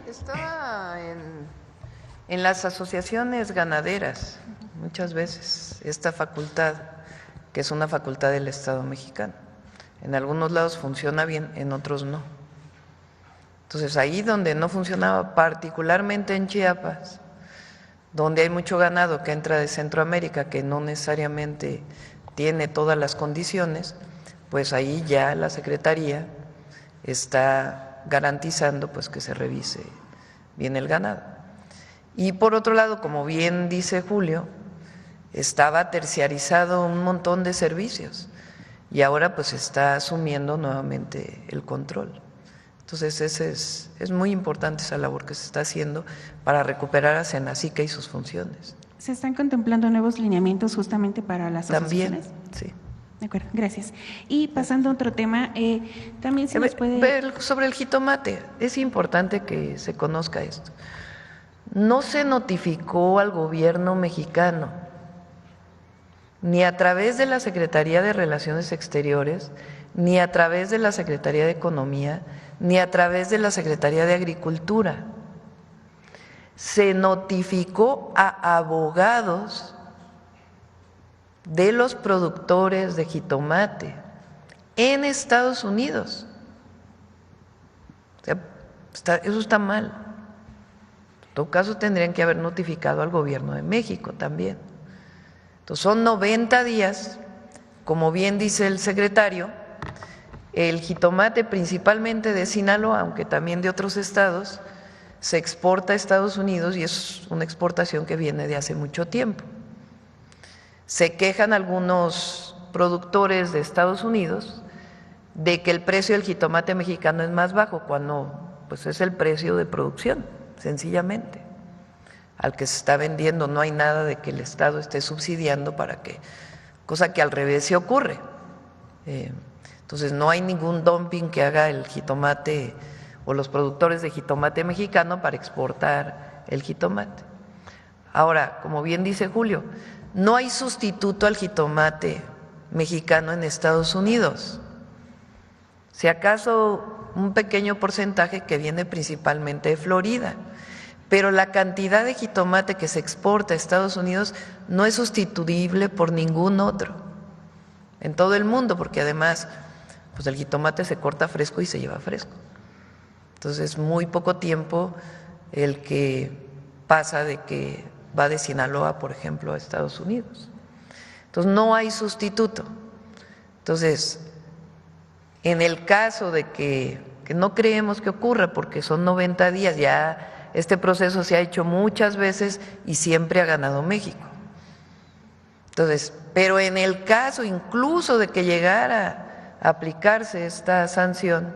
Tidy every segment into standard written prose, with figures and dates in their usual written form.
Estaba en las asociaciones ganaderas, muchas veces, esta facultad, que es una facultad del Estado mexicano. En algunos lados funciona bien, en otros no. Entonces, ahí donde no funcionaba, particularmente en Chiapas, donde hay mucho ganado que entra de Centroamérica, que no necesariamente tiene todas las condiciones, pues ahí ya la Secretaría está garantizando pues que se revise bien el ganado. Y por otro lado, como bien dice Julio, estaba terciarizado un montón de servicios y ahora pues está asumiendo nuevamente el control. Entonces es muy importante esa labor que se está haciendo para recuperar a Senacica y sus funciones. ¿Se están contemplando nuevos lineamientos justamente para las asociaciones? También, sí. De acuerdo, gracias. Y pasando a otro tema, también se nos puede… Sobre el jitomate, es importante que se conozca esto. No se notificó al gobierno mexicano, ni a través de la Secretaría de Relaciones Exteriores, ni a través de la Secretaría de Economía, ni a través de la Secretaría de Agricultura. Se notificó a abogados de los productores de jitomate en Estados Unidos. O sea, eso está mal. En todo caso, tendrían que haber notificado al gobierno de México también. Entonces, son 90 días, como bien dice el secretario, el jitomate principalmente de Sinaloa, aunque también de otros estados, se exporta a Estados Unidos y es una exportación que viene de hace mucho tiempo. Se quejan algunos productores de Estados Unidos de que el precio del jitomate mexicano es más bajo, cuando pues es el precio de producción, sencillamente, al que se está vendiendo. No hay nada de que el Estado esté subsidiando para que, cosa que al revés se ocurre. Entonces no hay ningún dumping que haga el jitomate o los productores de jitomate mexicano para exportar el jitomate. Ahora, como bien dice Julio, no hay sustituto al jitomate mexicano en Estados Unidos. Si acaso un pequeño porcentaje que viene principalmente de Florida, pero la cantidad de jitomate que se exporta a Estados Unidos no es sustituible por ningún otro en todo el mundo, porque además pues el jitomate se corta fresco y se lleva fresco. Entonces, muy poco tiempo el que pasa de que va de Sinaloa, por ejemplo, a Estados Unidos. Entonces, no hay sustituto. Entonces, en el caso de que no creemos que ocurra, porque son 90 días, ya este proceso se ha hecho muchas veces y siempre ha ganado México. Entonces, pero en el caso incluso de que llegara a aplicarse esta sanción,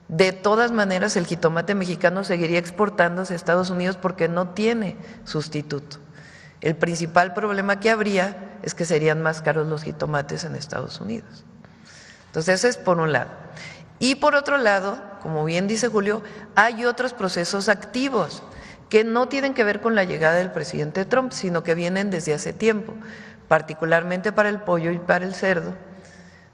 de todas maneras el jitomate mexicano seguiría exportándose a Estados Unidos porque no tiene sustituto. El principal problema que habría es que serían más caros los jitomates en Estados Unidos. Entonces, ese es por un lado. Y por otro lado, como bien dice Julio, hay otros procesos activos que no tienen que ver con la llegada del presidente Trump, sino que vienen desde hace tiempo, particularmente para el pollo y para el cerdo,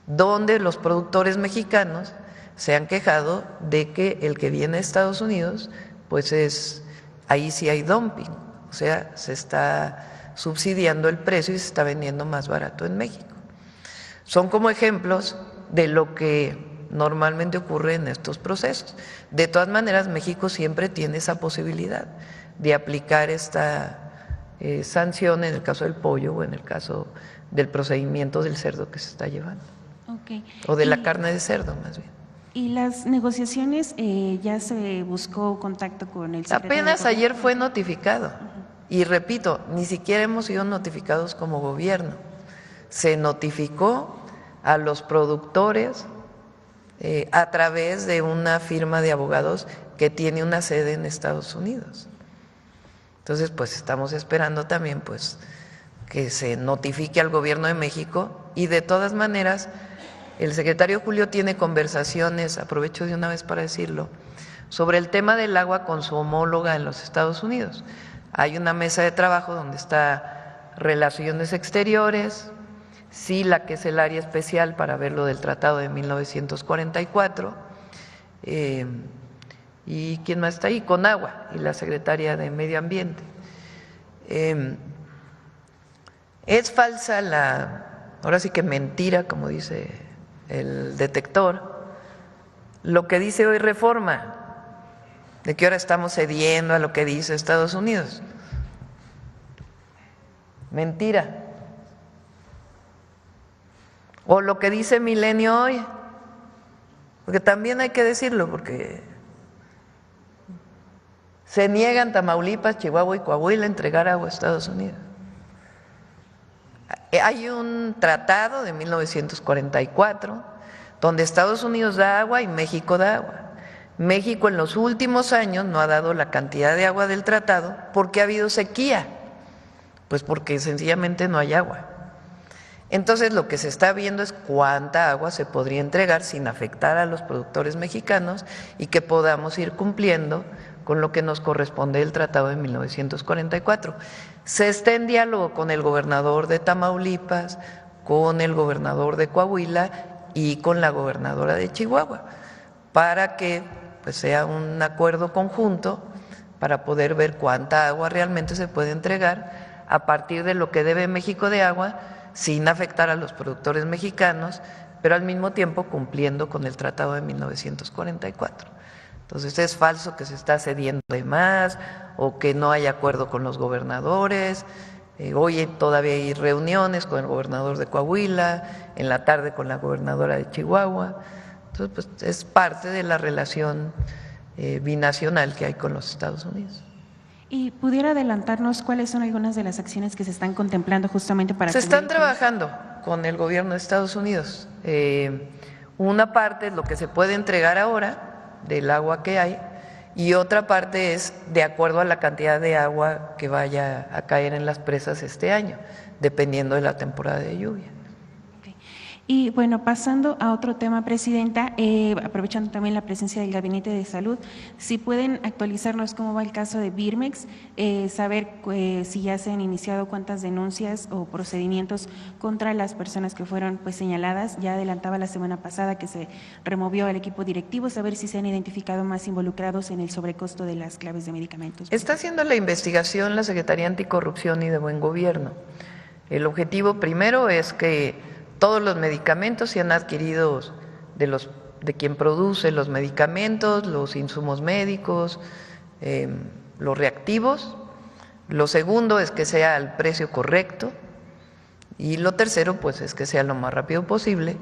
donde los productores mexicanos se han quejado de que el que viene de Estados Unidos, pues ahí sí hay dumping, o sea, se está subsidiando el precio y se está vendiendo más barato en México. Son como ejemplos de lo que normalmente ocurre en estos procesos. De todas maneras, México siempre tiene esa posibilidad de aplicar esta sanción en el caso del pollo o en el caso del procedimiento del cerdo que se está llevando. Okay. O de la carne de cerdo, más bien. ¿Y las negociaciones ya se buscó contacto con el secretario? Apenas ayer fue notificado. Y repito, ni siquiera hemos sido notificados como gobierno. Se notificó a los productores a través de una firma de abogados que tiene una sede en Estados Unidos. Entonces, pues estamos esperando también pues que se notifique al gobierno de México y de todas maneras el secretario Julio tiene conversaciones, aprovecho de una vez para decirlo, sobre el tema del agua con su homóloga en los Estados Unidos. Hay una mesa de trabajo donde está Relaciones Exteriores, SILA, que es el área especial para ver lo del Tratado de 1944, ¿Y quién más está ahí? Conagua y la secretaria de Medio Ambiente. Es falsa ahora sí que mentira, como dice el detector, lo que dice hoy Reforma, de que ahora estamos cediendo a lo que dice Estados Unidos. Mentira. O lo que dice Milenio hoy, porque también hay que decirlo, porque se niegan Tamaulipas, Chihuahua y Coahuila a entregar agua a Estados Unidos. Hay un tratado de 1944 donde Estados Unidos da agua y México da agua. México en los últimos años no ha dado la cantidad de agua del tratado porque ha habido sequía, pues porque sencillamente no hay agua. Entonces lo que se está viendo es cuánta agua se podría entregar sin afectar a los productores mexicanos y que podamos ir cumpliendo con lo que nos corresponde el Tratado de 1944. Se está en diálogo con el gobernador de Tamaulipas, con el gobernador de Coahuila y con la gobernadora de Chihuahua, para que pues, sea un acuerdo conjunto para poder ver cuánta agua realmente se puede entregar a partir de lo que debe México de agua, sin afectar a los productores mexicanos, pero al mismo tiempo cumpliendo con el Tratado de 1944. Entonces es falso que se está cediendo de más o que no hay acuerdo con los gobernadores. Hoy todavía hay reuniones con el gobernador de Coahuila, en la tarde con la gobernadora de Chihuahua. Entonces pues, es parte de la relación binacional que hay con los Estados Unidos. ¿Y pudiera adelantarnos cuáles son algunas de las acciones que se están contemplando justamente para… Se están trabajando con el gobierno de Estados Unidos. Una parte es lo que se puede entregar ahora del agua que hay y otra parte es de acuerdo a la cantidad de agua que vaya a caer en las presas este año, dependiendo de la temporada de lluvia. Y bueno, pasando a otro tema, Presidenta, aprovechando también la presencia del Gabinete de Salud, si pueden actualizarnos cómo va el caso de Birmex, saber si ya se han iniciado cuántas denuncias o procedimientos contra las personas que fueron pues señaladas. Ya adelantaba la semana pasada que se removió al equipo directivo, saber si se han identificado más involucrados en el sobrecosto de las claves de medicamentos. Está haciendo la investigación la Secretaría Anticorrupción y de Buen Gobierno. El objetivo primero es que todos los medicamentos sean adquiridos de quien produce los medicamentos, los insumos médicos, los reactivos. Lo segundo es que sea al precio correcto y lo tercero pues es que sea lo más rápido posible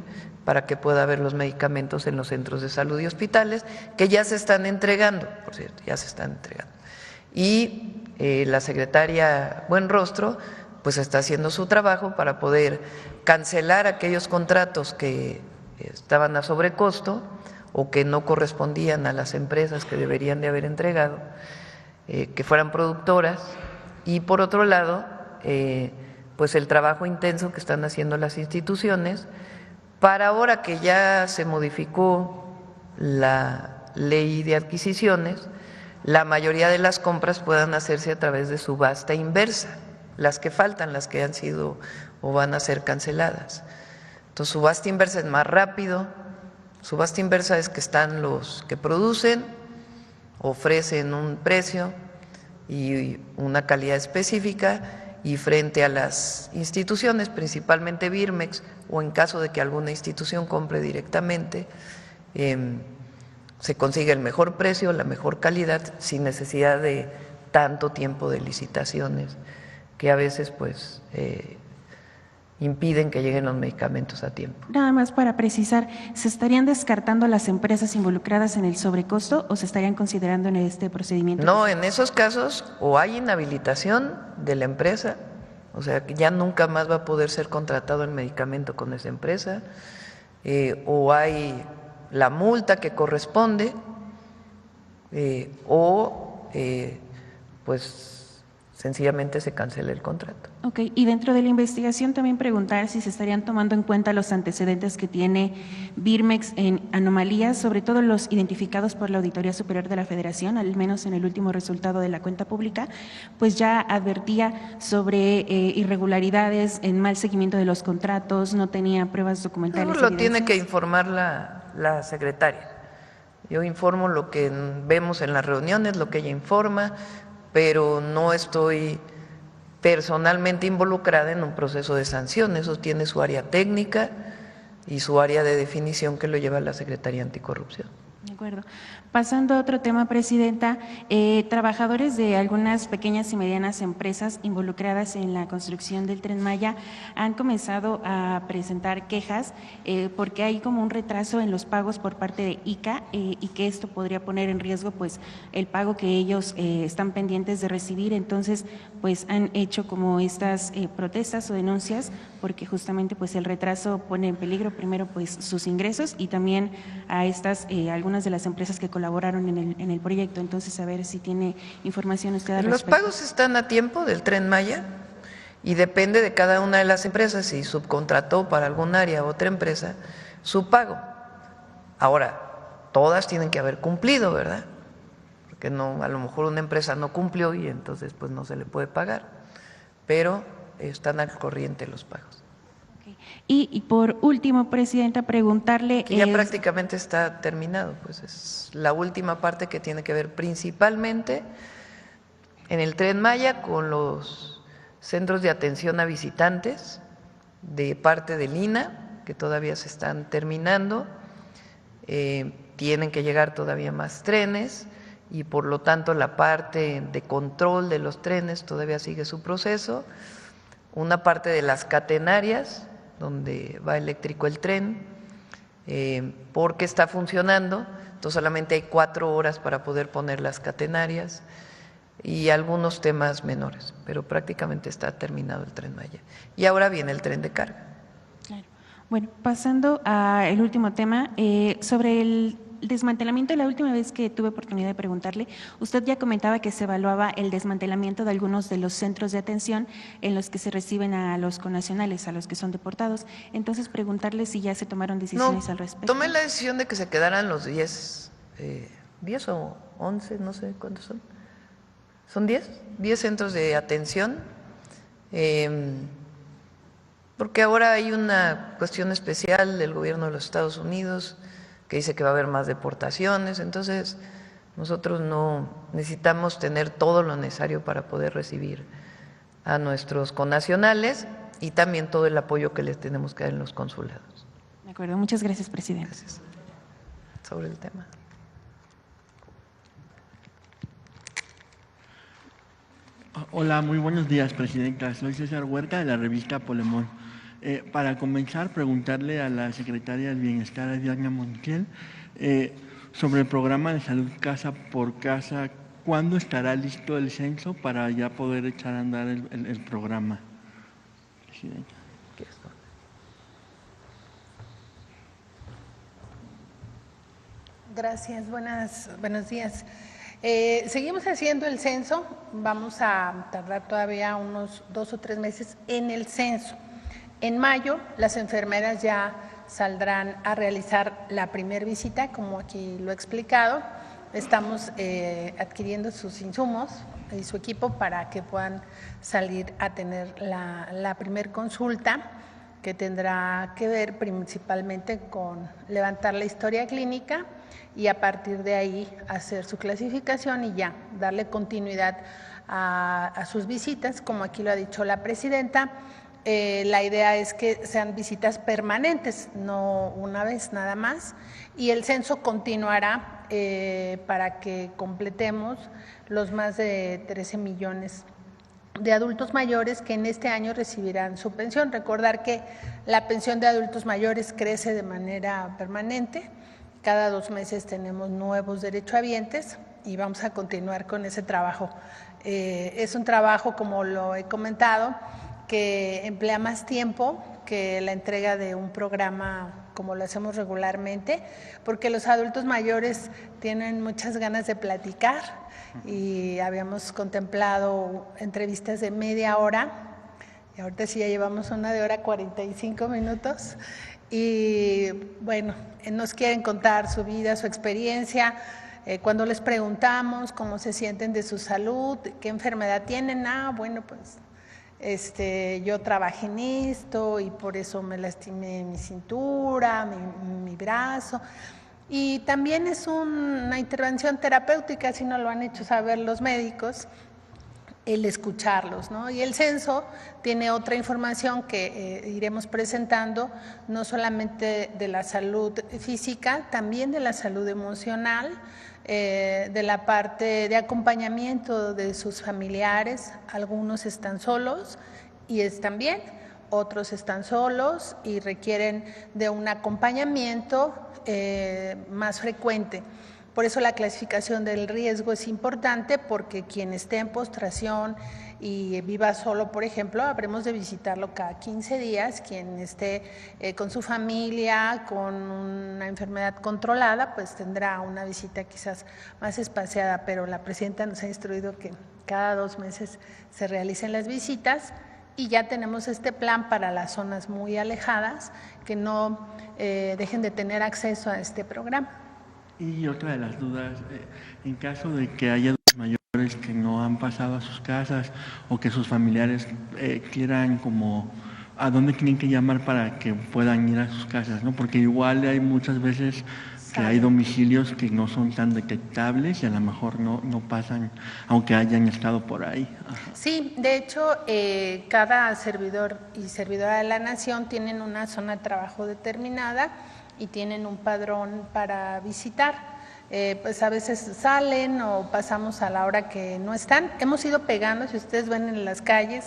para que pueda haber los medicamentos en los centros de salud y hospitales que ya se están entregando, por cierto, ya se están entregando. Y la secretaria Buenrostro pues está haciendo su trabajo para poder cancelar aquellos contratos que estaban a sobrecosto o que no correspondían a las empresas que deberían de haber entregado, que fueran productoras, y por otro lado, pues el trabajo intenso que están haciendo las instituciones para ahora que ya se modificó la ley de adquisiciones, la mayoría de las compras puedan hacerse a través de subasta inversa, las que faltan, las que han sido o van a ser canceladas. Entonces, subasta inversa es más rápido. Subasta inversa es que están los que producen, ofrecen un precio y una calidad específica y frente a las instituciones, principalmente Birmex, o en caso de que alguna institución compre directamente, se consigue el mejor precio, la mejor calidad, sin necesidad de tanto tiempo de licitaciones que a veces pues impiden que lleguen los medicamentos a tiempo. Nada más para precisar, ¿se estarían descartando las empresas involucradas en el sobrecosto o se estarían considerando en este procedimiento? No, en esos casos o hay inhabilitación de la empresa, o sea que ya nunca más va a poder ser contratado el medicamento con esa empresa, o hay la multa que corresponde, pues sencillamente se cancela el contrato. Ok, y dentro de la investigación también preguntar si se estarían tomando en cuenta los antecedentes que tiene Birmex en anomalías, sobre todo los identificados por la Auditoría Superior de la Federación, al menos en el último resultado de la cuenta pública, pues ya advertía sobre irregularidades en mal seguimiento de los contratos, no tenía pruebas documentales. Eso lo tiene que informar la secretaria. Yo informo lo que vemos en las reuniones, lo que ella informa, pero no estoy personalmente involucrada en un proceso de sanción. Eso tiene su área técnica y su área de definición que lo lleva la Secretaría Anticorrupción. De acuerdo. Pasando a otro tema, Presidenta, trabajadores de algunas pequeñas y medianas empresas involucradas en la construcción del Tren Maya han comenzado a presentar quejas porque hay como un retraso en los pagos por parte de ICA y que esto podría poner en riesgo pues el pago que ellos están pendientes de recibir. Entonces, pues han hecho como estas protestas o denuncias porque justamente pues el retraso pone en peligro primero pues sus ingresos y también a estas algunas de las empresas que colaboraron en el proyecto. Entonces, a ver si tiene información usted al respecto. Los pagos están a tiempo del Tren Maya y depende de cada una de las empresas, si subcontrató para algún área otra empresa, su pago. Ahora, todas tienen que haber cumplido, ¿verdad? Porque no, a lo mejor una empresa no cumplió y entonces pues no se le puede pagar, pero están al corriente los pagos. Y por último, Presidenta, preguntarle… Que ya prácticamente está terminado, pues es la última parte que tiene que ver principalmente en el Tren Maya con los centros de atención a visitantes de parte del INA, que todavía se están terminando, tienen que llegar todavía más trenes y por lo tanto la parte de control de los trenes todavía sigue su proceso, una parte de las catenarias, donde va eléctrico el tren, porque está funcionando, entonces solamente hay 4 horas para poder poner las catenarias y algunos temas menores, pero prácticamente está terminado el Tren Maya. Y ahora viene el tren de carga. Claro. Bueno, pasando al último tema, sobre el desmantelamiento, la última vez que tuve oportunidad de preguntarle, usted ya comentaba que se evaluaba el desmantelamiento de algunos de los centros de atención en los que se reciben a los connacionales, a los que son deportados. Entonces, preguntarle si ya se tomaron decisiones al respecto. Tomé la decisión de que se quedaran los 10 o 11, no sé cuántos son. ¿Son 10 centros de atención? Porque ahora hay una cuestión especial del gobierno de los Estados Unidos que dice que va a haber más deportaciones, entonces nosotros no necesitamos tener todo lo necesario para poder recibir a nuestros connacionales y también todo el apoyo que les tenemos que dar en los consulados. De acuerdo, muchas gracias, Presidente. Gracias. Sobre el tema. Hola, muy buenos días, Presidenta. Soy César Huerta de la revista Polemón. Para comenzar, preguntarle a la Secretaria del Bienestar, Diana Montiel, sobre el programa de salud casa por casa, ¿cuándo estará listo el censo para ya poder echar a andar el programa? Presidenta. Gracias, buenos días. Seguimos haciendo el censo, vamos a tardar todavía unos 2 o 3 meses en el censo. En mayo las enfermeras ya saldrán a realizar la primera visita, como aquí lo he explicado. Estamos adquiriendo sus insumos y su equipo para que puedan salir a tener la primer consulta, que tendrá que ver principalmente con levantar la historia clínica y a partir de ahí hacer su clasificación y ya darle continuidad a sus visitas, como aquí lo ha dicho la Presidenta. La idea es que sean visitas permanentes, no una vez nada más, y el censo continuará para que completemos los más de 13 millones de adultos mayores que en este año recibirán su pensión. Recordar que la pensión de adultos mayores crece de manera permanente, cada 2 meses tenemos nuevos derechohabientes y vamos a continuar con ese trabajo. Es un trabajo, como lo he comentado, que emplea más tiempo que la entrega de un programa como lo hacemos regularmente, porque los adultos mayores tienen muchas ganas de platicar y habíamos contemplado entrevistas de media hora y ahorita sí ya llevamos una de hora 45 minutos y bueno, nos quieren contar su vida, su experiencia. Cuando les preguntamos cómo se sienten de su salud, qué enfermedad tienen, bueno, pues yo trabajé en esto y por eso me lastimé mi cintura, mi brazo. Y también es una intervención terapéutica, si no lo han hecho saber los médicos, el escucharlos, ¿no? Y el censo tiene otra información que iremos presentando, no solamente de la salud física, también de la salud emocional, de la parte de acompañamiento de sus familiares. Algunos están solos y están bien, otros están solos y requieren de un acompañamiento más frecuente. Por eso la clasificación del riesgo es importante, porque quien esté en postración y viva solo, por ejemplo, habremos de visitarlo cada 15 días. Quien esté con su familia, con una enfermedad controlada, pues tendrá una visita quizás más espaciada, pero la presidenta nos ha instruido que cada 2 meses se realicen las visitas. Y ya tenemos este plan para las zonas muy alejadas que no dejen de tener acceso a este programa. Y otra de las dudas, en caso de que haya mayores que no han pasado a sus casas o que sus familiares quieran como a dónde tienen que llamar para que puedan ir a sus casas, ¿no? Porque igual hay muchas veces que hay domicilios que no son tan detectables y a lo mejor no pasan, aunque hayan estado por ahí. Ajá. Sí, de hecho, cada servidor y servidora de la nación tienen una zona de trabajo determinada y tienen un padrón para visitar. Pues a veces salen o pasamos a la hora que no están. Hemos ido pegando, si ustedes ven en las calles,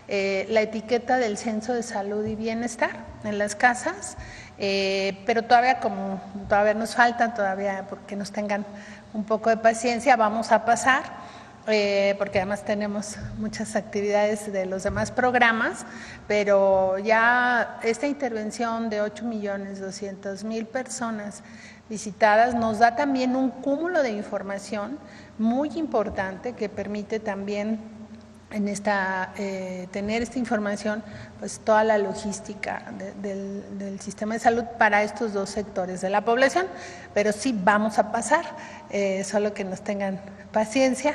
la etiqueta del Censo de Salud y Bienestar en las casas, pero todavía nos faltan, porque nos tengan un poco de paciencia, vamos a pasar. Porque además tenemos muchas actividades de los demás programas, pero ya esta intervención de 8.200.000 personas visitadas nos da también un cúmulo de información muy importante que permite también en tener esta información, pues toda la logística del sistema de salud para estos 2 sectores de la población. Pero sí vamos a pasar, solo que nos tengan paciencia.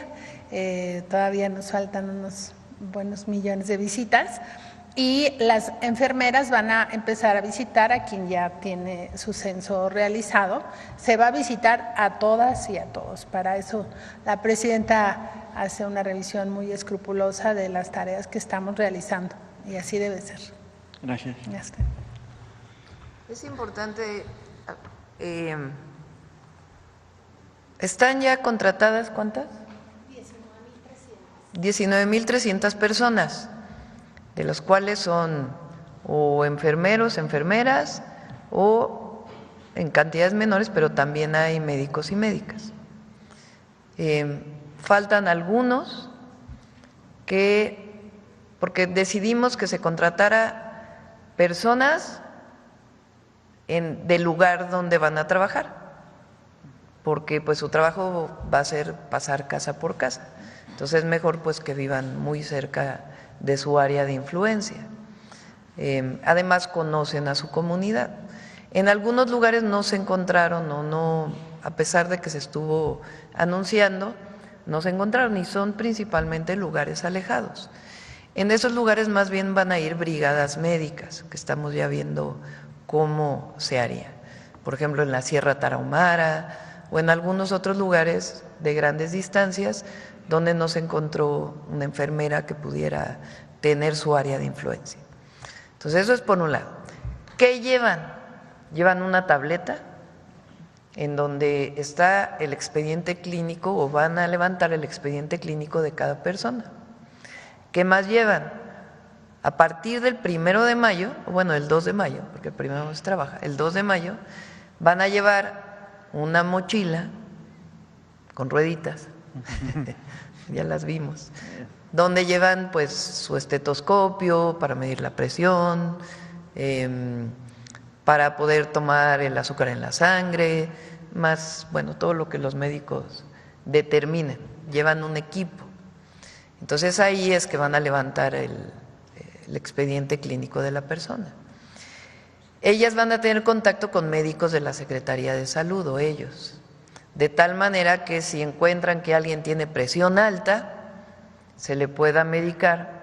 Todavía nos faltan unos buenos millones de visitas y las enfermeras van a empezar a visitar a quien ya tiene su censo realizado. Se va a visitar a todas y a todos. Para eso la presidenta hace una revisión muy escrupulosa de las tareas que estamos realizando y así debe ser. Gracias. Ya está. Es importante, ¿están ya contratadas cuántas? 19.300 personas, de los cuales son o enfermeros, enfermeras o en cantidades menores, pero también hay médicos y médicas. Faltan algunos porque decidimos que se contratara personas del lugar donde van a trabajar, porque pues su trabajo va a ser pasar casa por casa. Entonces es mejor pues que vivan muy cerca de su área de influencia. Además conocen a su comunidad. En algunos lugares no se encontraron o no, a pesar de que se estuvo anunciando, no se encontraron y son principalmente lugares alejados. En esos lugares más bien van a ir brigadas médicas, que estamos ya viendo cómo se haría. Por ejemplo, en la Sierra Tarahumara o en algunos otros lugares de grandes distancias donde no se encontró una enfermera que pudiera tener su área de influencia. Entonces eso es por un lado. ¿Qué llevan? Llevan una tableta en donde está el expediente clínico o van a levantar el expediente clínico de cada persona. ¿Qué más llevan? A partir del 1 de mayo, bueno, el 2 de mayo, porque el 1 no se trabaja, el 2 de mayo van a llevar una mochila con rueditas, ya las vimos, donde llevan pues su estetoscopio para medir la presión, para poder tomar el azúcar en la sangre, más, bueno, todo lo que los médicos determinen, llevan un equipo. Entonces ahí es que van a levantar el expediente clínico de la persona. Ellas van a tener contacto con médicos de la Secretaría de Salud o ellos, de tal manera que si encuentran que alguien tiene presión alta, se le pueda medicar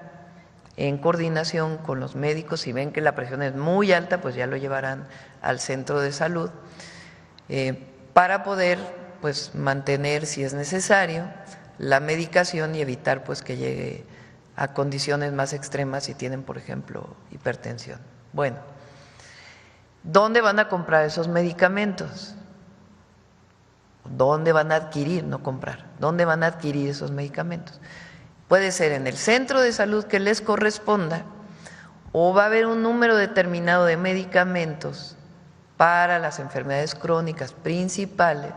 en coordinación con los médicos. Si ven que la presión es muy alta, pues ya lo llevarán al centro de salud para poder pues mantener, si es necesario, la medicación y evitar pues que llegue a condiciones más extremas si tienen, por ejemplo, hipertensión. Bueno, ¿dónde van a comprar esos medicamentos? ¿Dónde van a adquirir, no comprar? ¿Dónde van a adquirir esos medicamentos? Puede ser en el centro de salud que les corresponda, o va a haber un número determinado de medicamentos para las enfermedades crónicas principales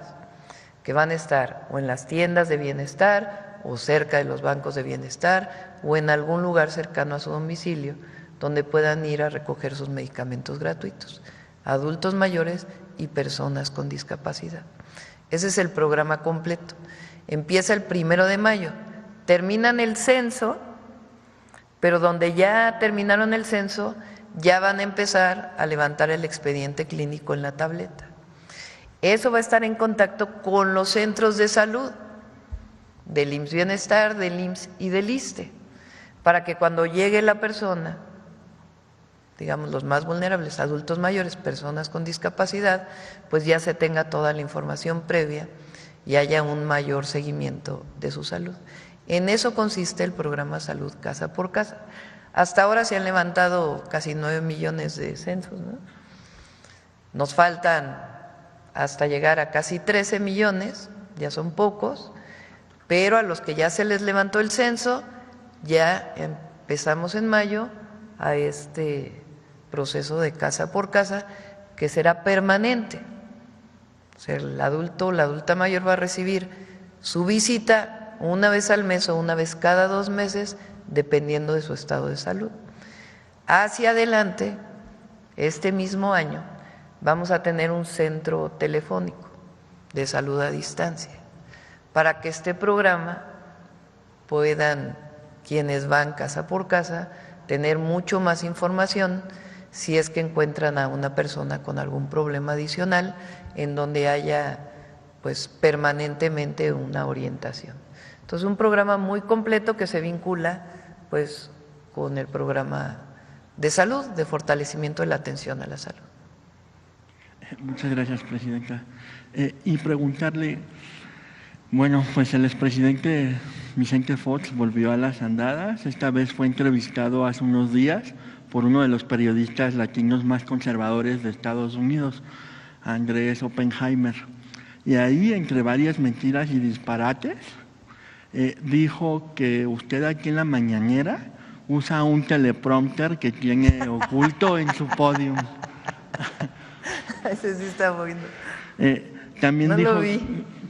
que van a estar o en las tiendas de bienestar o cerca de los bancos de bienestar o en algún lugar cercano a su domicilio donde puedan ir a recoger sus medicamentos gratuitos, adultos mayores y personas con discapacidad. Ese es el programa completo. Empieza el 1 de mayo, terminan el censo, pero donde ya terminaron el censo, ya van a empezar a levantar el expediente clínico en la tableta. Eso va a estar en contacto con los centros de salud, del IMSS Bienestar, del IMSS y del ISSSTE, para que cuando llegue la persona, digamos los más vulnerables, adultos mayores, personas con discapacidad, pues ya se tenga toda la información previa y haya un mayor seguimiento de su salud. En eso consiste el programa Salud Casa por Casa. Hasta ahora se han levantado casi 9 millones de censos, ¿no? Nos faltan hasta llegar a casi 13 millones, ya son pocos, pero a los que ya se les levantó el censo, ya empezamos en mayo a este proceso de casa por casa que será permanente. O sea, el adulto o la adulta mayor va a recibir su visita una vez al mes o una vez cada 2 meses, dependiendo de su estado de salud. Hacia adelante, este mismo año, vamos a tener un centro telefónico de salud a distancia, para que este programa puedan, quienes van casa por casa, tener mucho más información si es que encuentran a una persona con algún problema adicional en donde haya pues permanentemente una orientación. Entonces, un programa muy completo que se vincula pues con el programa de salud, de fortalecimiento de la atención a la salud. Muchas gracias, presidenta. Y preguntarle, bueno, pues el expresidente Vicente Fox volvió a las andadas. Esta vez fue entrevistado hace unos días por uno de los periodistas latinos más conservadores de Estados Unidos, Andrés Oppenheimer. Y ahí, entre varias mentiras y disparates, dijo que usted aquí en la mañanera usa un teleprompter que tiene oculto en su podium. Ese sí está bueno. También no dijo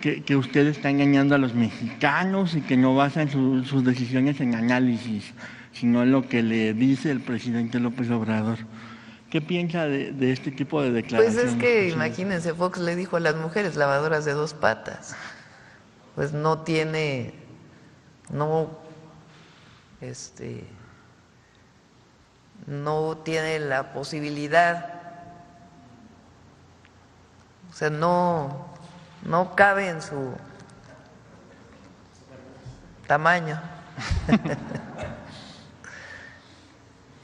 que usted está engañando a los mexicanos y que no basan sus decisiones en análisis, sino en lo que le dice el presidente López Obrador. ¿Qué piensa de este tipo de declaraciones? Pues es que imagínense, Fox le dijo a las mujeres lavadoras de 2 patas, pues no tiene, no tiene la posibilidad, o sea, no cabe en su tamaño.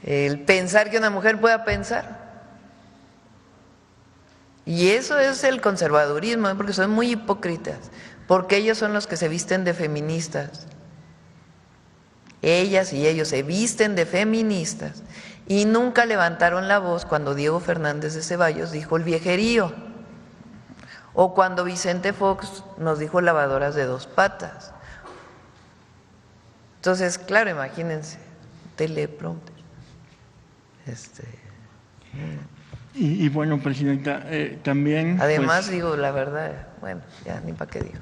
El pensar que una mujer pueda pensar. Y eso es el conservadurismo, porque son muy hipócritas, porque ellos son los que se visten de feministas. Ellas y ellos se visten de feministas y nunca levantaron la voz cuando Diego Fernández de Ceballos dijo el viejerío, o cuando Vicente Fox nos dijo lavadoras de 2 patas. Entonces, claro, imagínense, teleprompter. Y bueno, presidenta, también… Además, pues, digo, la verdad, bueno, ya ni para qué digo.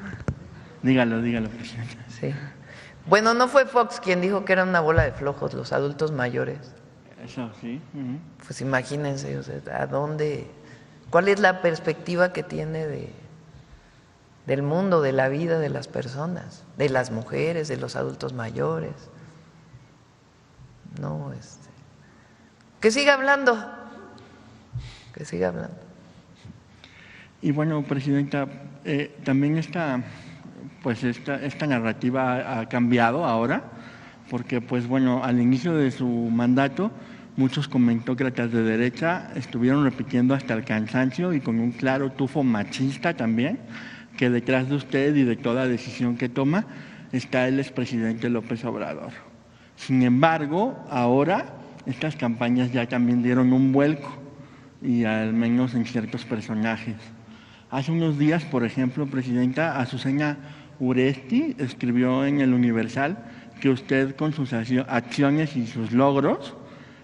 Dígalo, presidenta. Sí. Bueno, no fue Fox quien dijo que era una bola de flojos los adultos mayores. Eso, sí. Pues imagínense, o sea, ¿a dónde? ¿Cuál es la perspectiva que tiene del mundo, de la vida de las personas, de las mujeres, de los adultos mayores? No, que siga hablando, que siga hablando. Y bueno, presidenta, también esta narrativa ha cambiado ahora, porque pues bueno, al inicio de su mandato muchos comentócratas de derecha estuvieron repitiendo hasta el cansancio y con un claro tufo machista también, que detrás de usted y de toda decisión que toma está el expresidente López Obrador. Sin embargo, ahora estas campañas ya también dieron un vuelco, y al menos en ciertos personajes. Hace unos días, por ejemplo, Presidenta, Azucena Uresti escribió en El Universal que usted con sus acciones y sus logros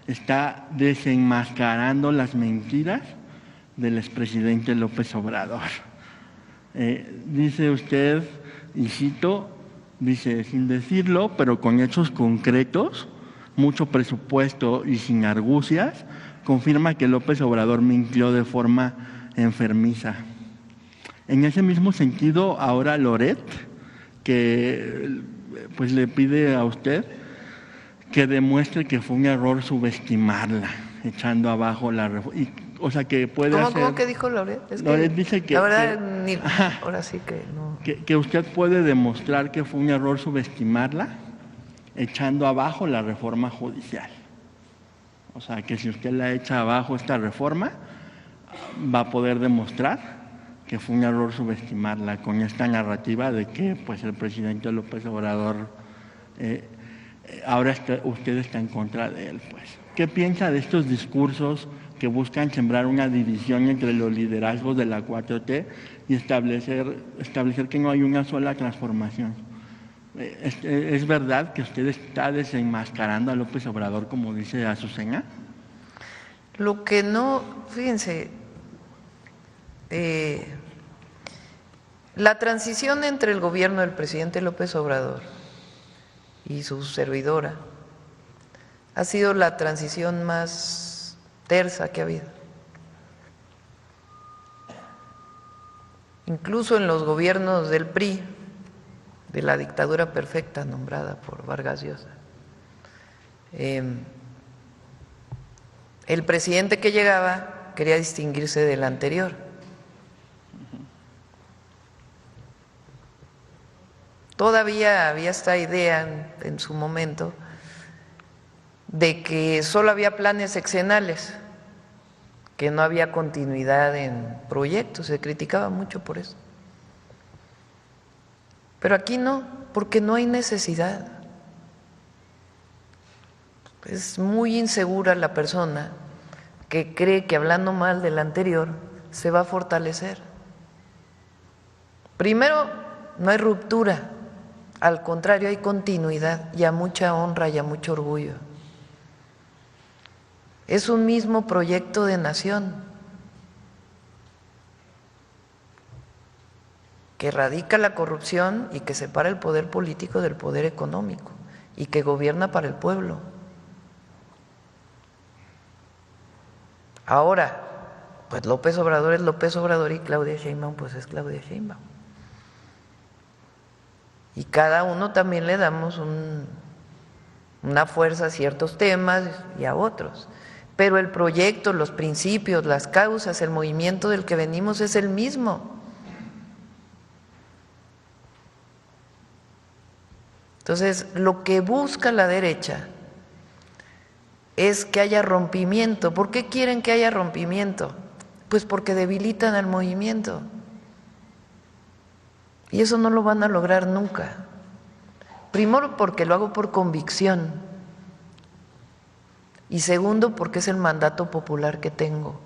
está desenmascarando las mentiras del expresidente López Obrador. Dice usted, y cito, dice, sin decirlo, pero con hechos concretos, mucho presupuesto y sin argucias, confirma que López Obrador mintió de forma enfermiza. En ese mismo sentido, ahora Loret, que pues le pide a usted que demuestre que fue un error subestimarla, echando abajo la reforma. O sea, que puede hacer... ¿Cómo que dijo Loret? Loret dice que... La verdad, ahora sí que no... Que usted puede demostrar que fue un error subestimarla, echando abajo la reforma judicial. O sea, que si usted la echa abajo esta reforma, va a poder demostrar que fue un error subestimarla con esta narrativa de que pues el presidente López Obrador ahora usted está en contra de él. Pues, ¿qué piensa de estos discursos que buscan sembrar una división entre los liderazgos de la 4T y establecer que no hay una sola transformación? ¿Es verdad que usted está desenmascarando a López Obrador, como dice Azucena? Lo que no, fíjense, la transición entre el gobierno del presidente López Obrador y su servidora ha sido la transición más tersa que ha habido. Incluso en los gobiernos del PRI, de la dictadura perfecta nombrada por Vargas Llosa, el presidente que llegaba quería distinguirse del anterior. Todavía había esta idea en su momento de que solo había planes sexenales, que no había continuidad en proyectos, se criticaba mucho por eso. Pero aquí no, porque no hay necesidad. Es muy insegura la persona que cree que hablando mal del anterior se va a fortalecer. Primero, no hay ruptura, al contrario, hay continuidad y a mucha honra y a mucho orgullo. Es un mismo proyecto de nación que erradica la corrupción y que separa el poder político del poder económico y que gobierna para el pueblo. Ahora, pues López Obrador es López Obrador y Claudia Sheinbaum pues es Claudia Sheinbaum. Y cada uno también le damos una fuerza a ciertos temas y a otros. Pero el proyecto, los principios, las causas, el movimiento del que venimos es el mismo. Entonces, lo que busca la derecha es que haya rompimiento. ¿Por qué quieren que haya rompimiento? Pues porque debilitan al movimiento. Y eso no lo van a lograr nunca. Primero, porque lo hago por convicción. Y segundo, porque es el mandato popular que tengo.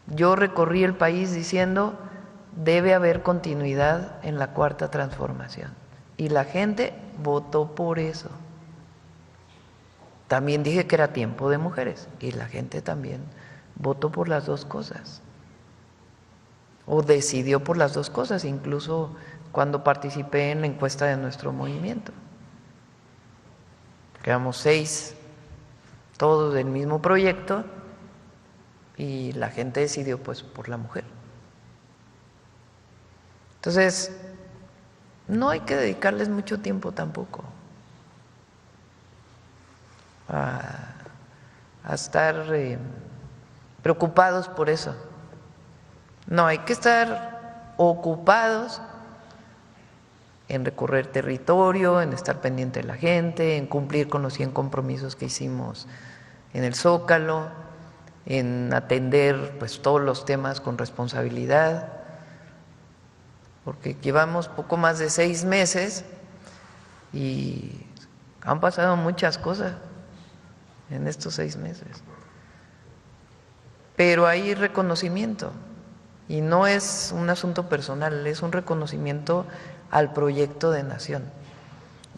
Yo recorrí el país diciendo, debe haber continuidad en la Cuarta Transformación. Y la gente votó por eso. También dije que era tiempo de mujeres. Y la gente también votó por las dos cosas. O decidió por las dos cosas, incluso cuando participé en la encuesta de nuestro movimiento. Éramos 6, todos del mismo proyecto, y la gente decidió pues por la mujer. Entonces, no hay que dedicarles mucho tiempo tampoco a estar preocupados por eso. No, hay que estar ocupados en recorrer territorio, en estar pendiente de la gente, en cumplir con los 100 compromisos que hicimos en el Zócalo, en atender pues todos los temas con responsabilidad, porque llevamos poco más de 6 meses y han pasado muchas cosas en estos 6 meses. Pero hay reconocimiento y no es un asunto personal, es un reconocimiento al proyecto de nación.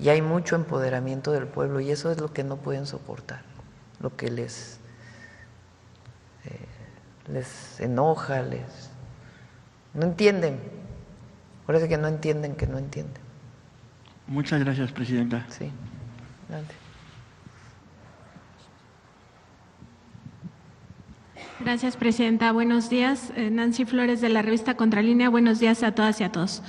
Y hay mucho empoderamiento del pueblo y eso es lo que no pueden soportar, lo que les enoja, no entienden. Parece que no entienden que no entienden. Muchas gracias, presidenta. Sí, adelante. Gracias, presidenta. Buenos días. Nancy Flores, de la revista Contralínea. Buenos días a todas y a todos.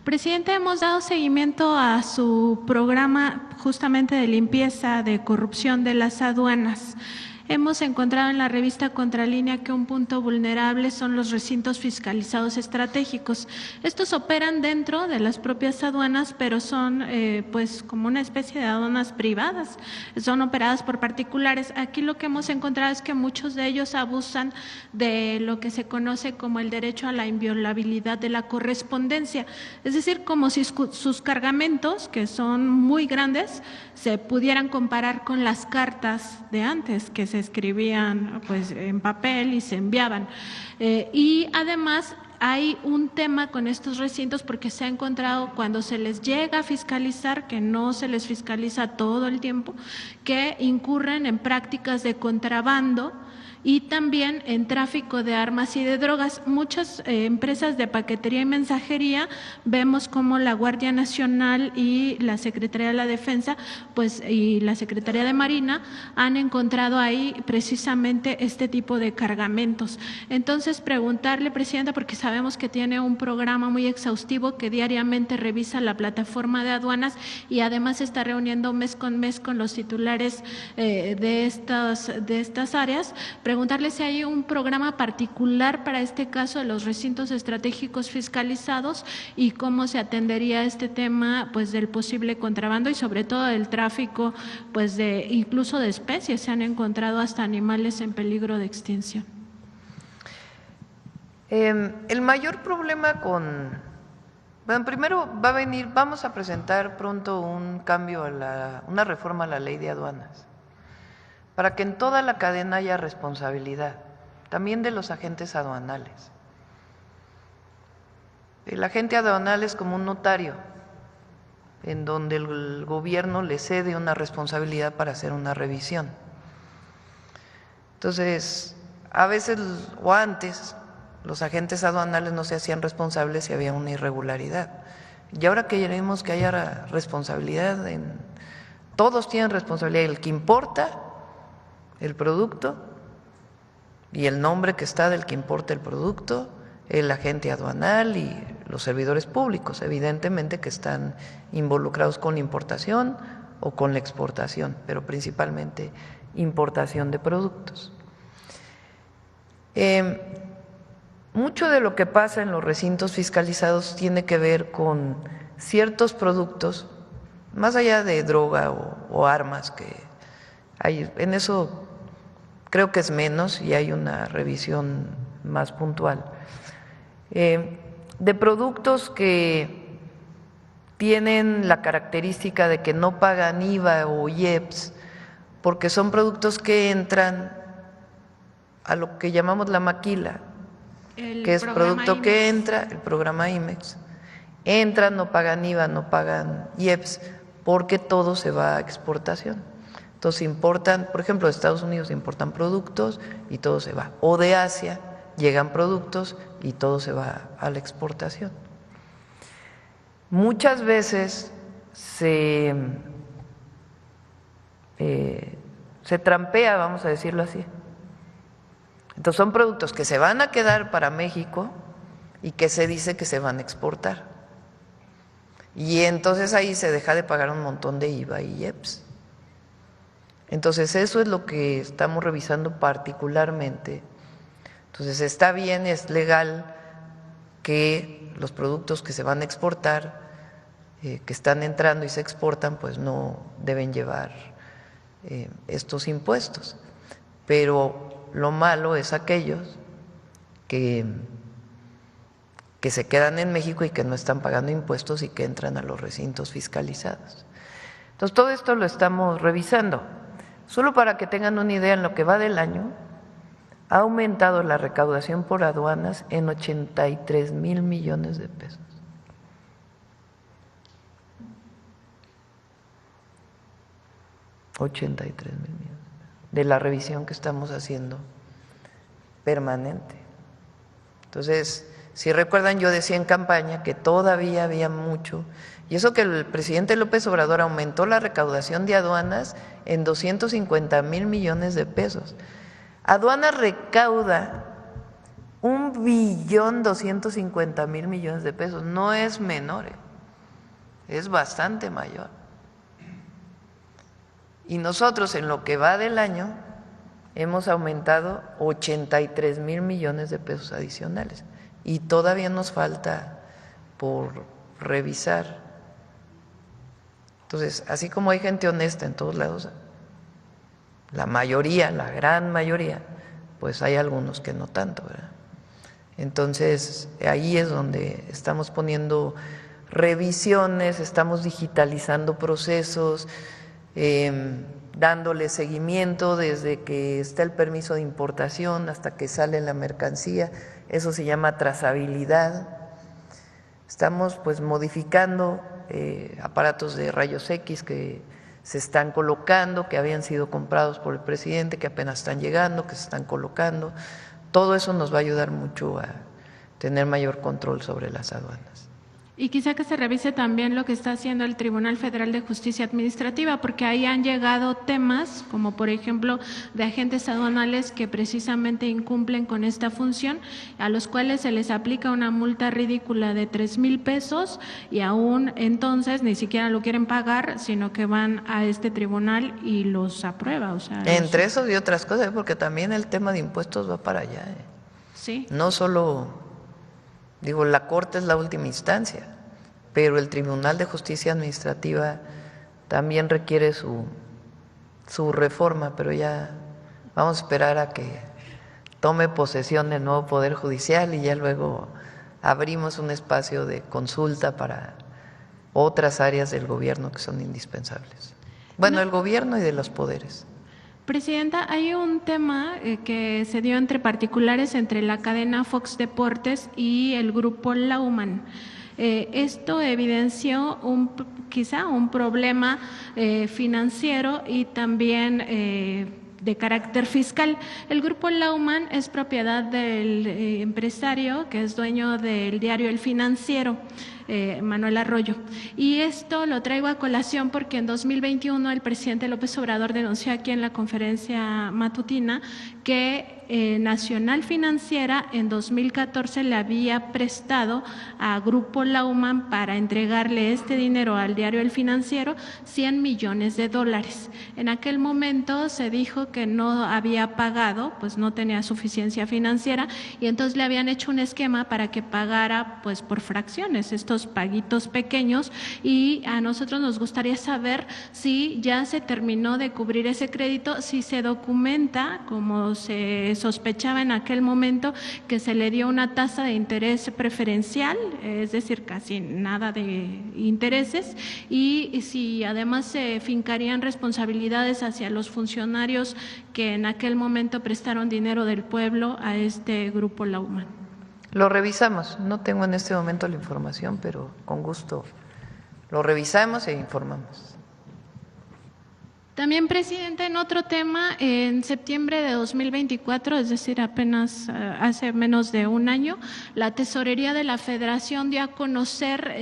Presidente, hemos dado seguimiento a su programa justamente de limpieza de corrupción de las aduanas. Hemos encontrado en la revista Contralínea que un punto vulnerable son los recintos fiscalizados estratégicos. Estos operan dentro de las propias aduanas, pero son pues como una especie de aduanas privadas, son operadas por particulares. Aquí lo que hemos encontrado es que muchos de ellos abusan de lo que se conoce como el derecho a la inviolabilidad de la correspondencia, es decir, como si sus cargamentos, que son muy grandes, se pudieran comparar con las cartas de antes, que se escribían pues en papel y se enviaban. Y además hay un tema con estos recintos porque se ha encontrado cuando se les llega a fiscalizar, que no se les fiscaliza todo el tiempo, que incurren en prácticas de contrabando y también en tráfico de armas y de drogas. Muchas empresas de paquetería y mensajería, vemos como la Guardia Nacional y la Secretaría de la Defensa pues, y la Secretaría de Marina han encontrado ahí precisamente este tipo de cargamentos. Entonces, preguntarle, presidenta, porque sabemos que tiene un programa muy exhaustivo que diariamente revisa la plataforma de aduanas y además está reuniendo mes con los titulares de estas áreas, preguntarle si hay un programa particular para este caso de los recintos estratégicos fiscalizados y cómo se atendería este tema pues del posible contrabando y sobre todo del tráfico pues de incluso de especies. Se han encontrado hasta animales en peligro de extinción. El mayor problema bueno, primero vamos a presentar pronto un cambio una reforma a la ley de aduanas, para que en toda la cadena haya responsabilidad, también de los agentes aduanales. El agente aduanal es como un notario, en donde el gobierno le cede una responsabilidad para hacer una revisión. Entonces, a veces o antes, los agentes aduanales no se hacían responsables si había una irregularidad. Y ahora queremos que haya responsabilidad, todos tienen responsabilidad, el que importa el producto y el nombre que está del que importa el producto, el agente aduanal y los servidores públicos, evidentemente que están involucrados con la importación o con la exportación, pero principalmente importación de productos. Mucho de lo que pasa en los recintos fiscalizados tiene que ver con ciertos productos, más allá de droga o armas, que hay, en eso creo que es menos y hay una revisión más puntual, de productos que tienen la característica de que no pagan IVA o IEPS, porque son productos que entran a lo que llamamos la maquila, que es producto IMEX. Que entra, el programa IMEX, entran, no pagan IVA, no pagan IEPS, porque todo se va a exportación. Entonces importan, por ejemplo, de Estados Unidos importan productos y todo se va, o de Asia llegan productos y todo se va a la exportación. Muchas veces se trampea, vamos a decirlo así. Entonces son productos que se van a quedar para México y que se dice que se van a exportar. Y entonces ahí se deja de pagar un montón de IVA y IEPS. Entonces eso es lo que estamos revisando particularmente. Entonces está bien, es legal que los productos que se van a exportar, que están entrando y se exportan, pues no deben llevar estos impuestos. pero lo malo es aquellos que se quedan en México y que no están pagando impuestos y que entran a los recintos fiscalizados. Entonces, todo esto lo estamos revisando. Solo para que tengan una idea, en lo que va del año, ha aumentado la recaudación por aduanas en 83,000 millones de pesos. $83,000 millones de la revisión que estamos haciendo permanente. Entonces, si recuerdan, yo decía en campaña que todavía había mucho, y eso que el presidente López Obrador aumentó la recaudación de aduanas en 250,000 millones de pesos. Aduanas recauda 1,250,000 millones de pesos, no es menor, es bastante mayor. Y nosotros en lo que va del año hemos aumentado 83,000 millones de pesos adicionales y todavía nos falta por revisar. Entonces, así como hay gente honesta en todos lados, la mayoría, la gran mayoría, pues hay algunos que no tanto, ¿verdad? Entonces, ahí es donde estamos poniendo revisiones, estamos digitalizando procesos, dándole seguimiento desde que está el permiso de importación hasta que sale la mercancía, eso se llama trazabilidad. Estamos pues modificando aparatos de rayos X que se están colocando, que habían sido comprados por el presidente, que apenas están llegando, que se están colocando. Todo eso nos va a ayudar mucho a tener mayor control sobre las aduanas. Y quizá que se revise también lo que está haciendo el Tribunal Federal de Justicia Administrativa, porque ahí han llegado temas, como por ejemplo de agentes aduanales que precisamente incumplen con esta función, a los cuales se les aplica una multa ridícula de 3,000 pesos y aún entonces ni siquiera lo quieren pagar, sino que van a este tribunal y los aprueba. O sea, entre eso y otras cosas, porque también el tema de impuestos va para allá. Sí. No solo… Digo, la Corte es la última instancia, pero el Tribunal de Justicia Administrativa también requiere su reforma, pero ya vamos a esperar a que tome posesión el nuevo Poder Judicial y ya luego abrimos un espacio de consulta para otras áreas del gobierno que son indispensables. Bueno, el gobierno y de los poderes. Presidenta, hay un tema que se dio entre particulares entre la cadena Fox Deportes y el grupo Lauman. Esto evidenció quizá un problema financiero y también de carácter fiscal. El grupo Lauman es propiedad del empresario que es dueño del diario El Financiero, Manuel Arroyo. Y esto lo traigo a colación porque en 2021 el presidente López Obrador denunció aquí en la conferencia matutina que Nacional Financiera en 2014 le había prestado a Grupo Lauman para entregarle este dinero al diario El Financiero, $100 millones. En aquel momento se dijo que no había pagado, pues no tenía suficiencia financiera y entonces le habían hecho un esquema para que pagara pues por fracciones estos paguitos pequeños y a nosotros nos gustaría saber si ya se terminó de cubrir ese crédito, si se documenta como se sospechaba en aquel momento que se le dio una tasa de interés preferencial, es decir, casi nada de intereses, y si además se fincarían responsabilidades hacia los funcionarios que en aquel momento prestaron dinero del pueblo a este grupo Lauman. Lo revisamos, no tengo en este momento la información, pero con gusto lo revisamos e informamos. También, presidente, en otro tema, en septiembre de 2024, es decir, apenas hace menos de un año, la Tesorería de la Federación dio a conocer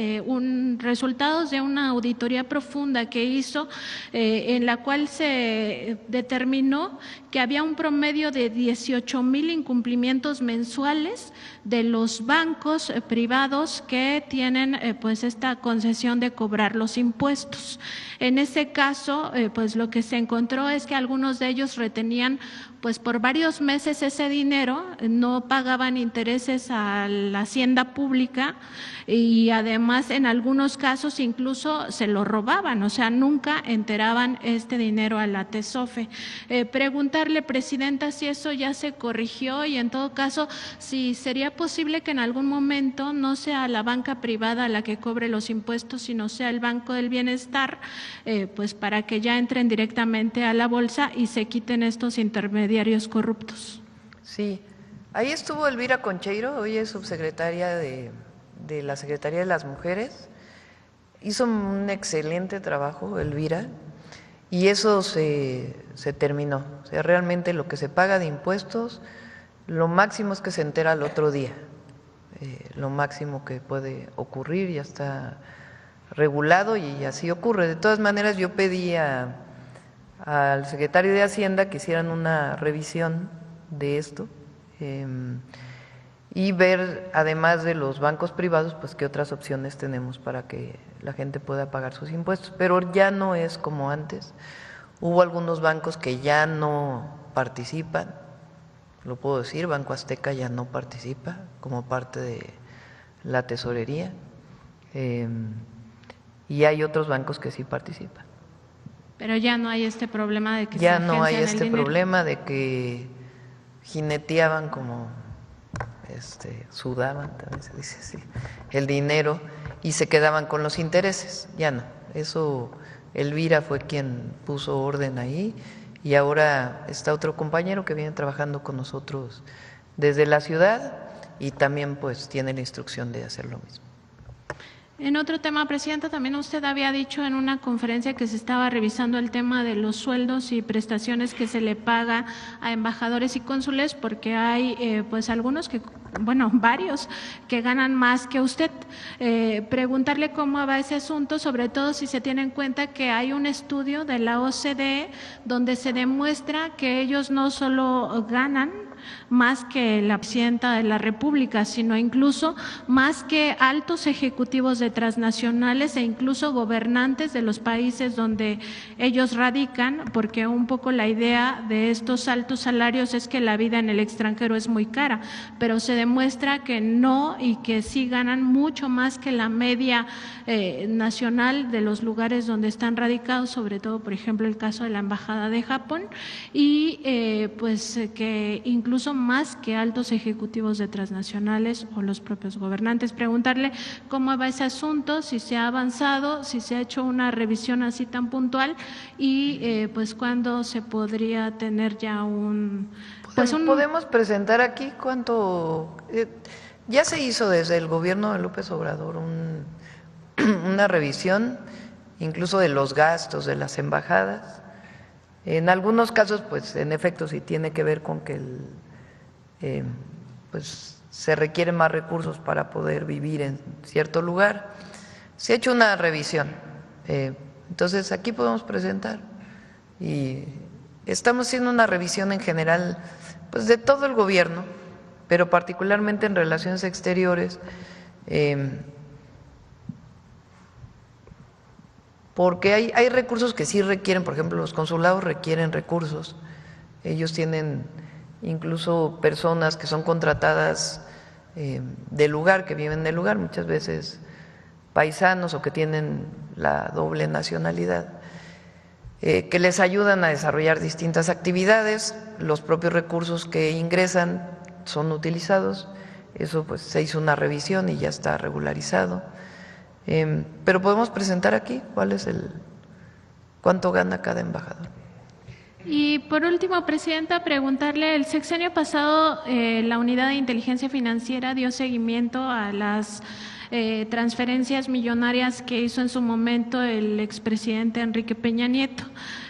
resultados de una auditoría profunda que hizo, en la cual se determinó que había un promedio de 18,000 incumplimientos mensuales de los bancos privados que tienen pues esta concesión de cobrar los impuestos. En ese caso, pues lo lo que se encontró es que algunos de ellos retenían pues por varios meses ese dinero, no pagaban intereses a la hacienda pública y además en algunos casos incluso se lo robaban, o sea, nunca enteraban este dinero a la TESOFE. Preguntarle, Presidenta, si eso ya se corrigió y en todo caso, si sería posible que en algún momento no sea la banca privada la que cobre los impuestos, sino sea el Banco del Bienestar, pues para que ya entren directamente a la bolsa y se quiten estos intermediarios corruptos. Sí, ahí estuvo Elvira Concheiro, hoy es subsecretaria de la Secretaría de las Mujeres. Hizo un excelente trabajo, Elvira, y eso se terminó. O sea, realmente lo que se paga de impuestos, lo máximo es que se entera al otro día. Lo máximo que puede ocurrir ya está regulado y así ocurre. De todas maneras, yo pedí al secretario de Hacienda que hicieran una revisión de esto y ver, además de los bancos privados, pues qué otras opciones tenemos para que la gente pueda pagar sus impuestos. Pero ya no es como antes. Hubo algunos bancos que ya no participan, lo puedo decir, Banco Azteca ya no participa como parte de la tesorería, y hay otros bancos que sí participan. Pero ya no hay este problema de que ya no hay este problema de que jineteaban como sudaban, también se dice así, el dinero y se quedaban con los intereses. Ya no, eso Elvira fue quien puso orden ahí y ahora está otro compañero que viene trabajando con nosotros desde la ciudad y también pues tiene la instrucción de hacer lo mismo. En otro tema, Presidenta, también usted había dicho en una conferencia que se estaba revisando el tema de los sueldos y prestaciones que se le paga a embajadores y cónsules, porque hay pues algunos que, bueno, varios que ganan más que usted. Preguntarle cómo va ese asunto, sobre todo si se tiene en cuenta que hay un estudio de la OCDE donde se demuestra que ellos no solo ganan más que la presidenta de la República, sino incluso más que altos ejecutivos de transnacionales e incluso gobernantes de los países donde ellos radican, porque un poco la idea de estos altos salarios es que la vida en el extranjero es muy cara, pero se demuestra que no y que sí ganan mucho más que la media nacional de los lugares donde están radicados, sobre todo, por ejemplo, el caso de la Embajada de Japón, y pues que incluso más que altos ejecutivos de transnacionales o los propios gobernantes. Preguntarle cómo va ese asunto, si se ha avanzado, si se ha hecho una revisión así tan puntual y pues cuándo se podría tener ya Podemos presentar aquí cuánto… ya se hizo desde el gobierno de López Obrador una revisión incluso de los gastos de las embajadas. En algunos casos, pues en efecto sí tiene que ver con que pues se requieren más recursos para poder vivir en cierto lugar. Se ha hecho una revisión, entonces aquí podemos presentar y estamos haciendo una revisión en general pues de todo el gobierno, pero particularmente en relaciones exteriores, porque hay recursos que sí requieren, por ejemplo, los consulados requieren recursos, ellos tienen incluso personas que son contratadas del lugar, que viven del lugar, muchas veces paisanos o que tienen la doble nacionalidad, que les ayudan a desarrollar distintas actividades, los propios recursos que ingresan son utilizados, eso pues se hizo una revisión y ya está regularizado. Pero podemos presentar aquí cuánto gana cada embajador. Y por último, Presidenta, preguntarle, el sexenio pasado la Unidad de Inteligencia Financiera dio seguimiento a las transferencias millonarias que hizo en su momento el expresidente Enrique Peña Nieto.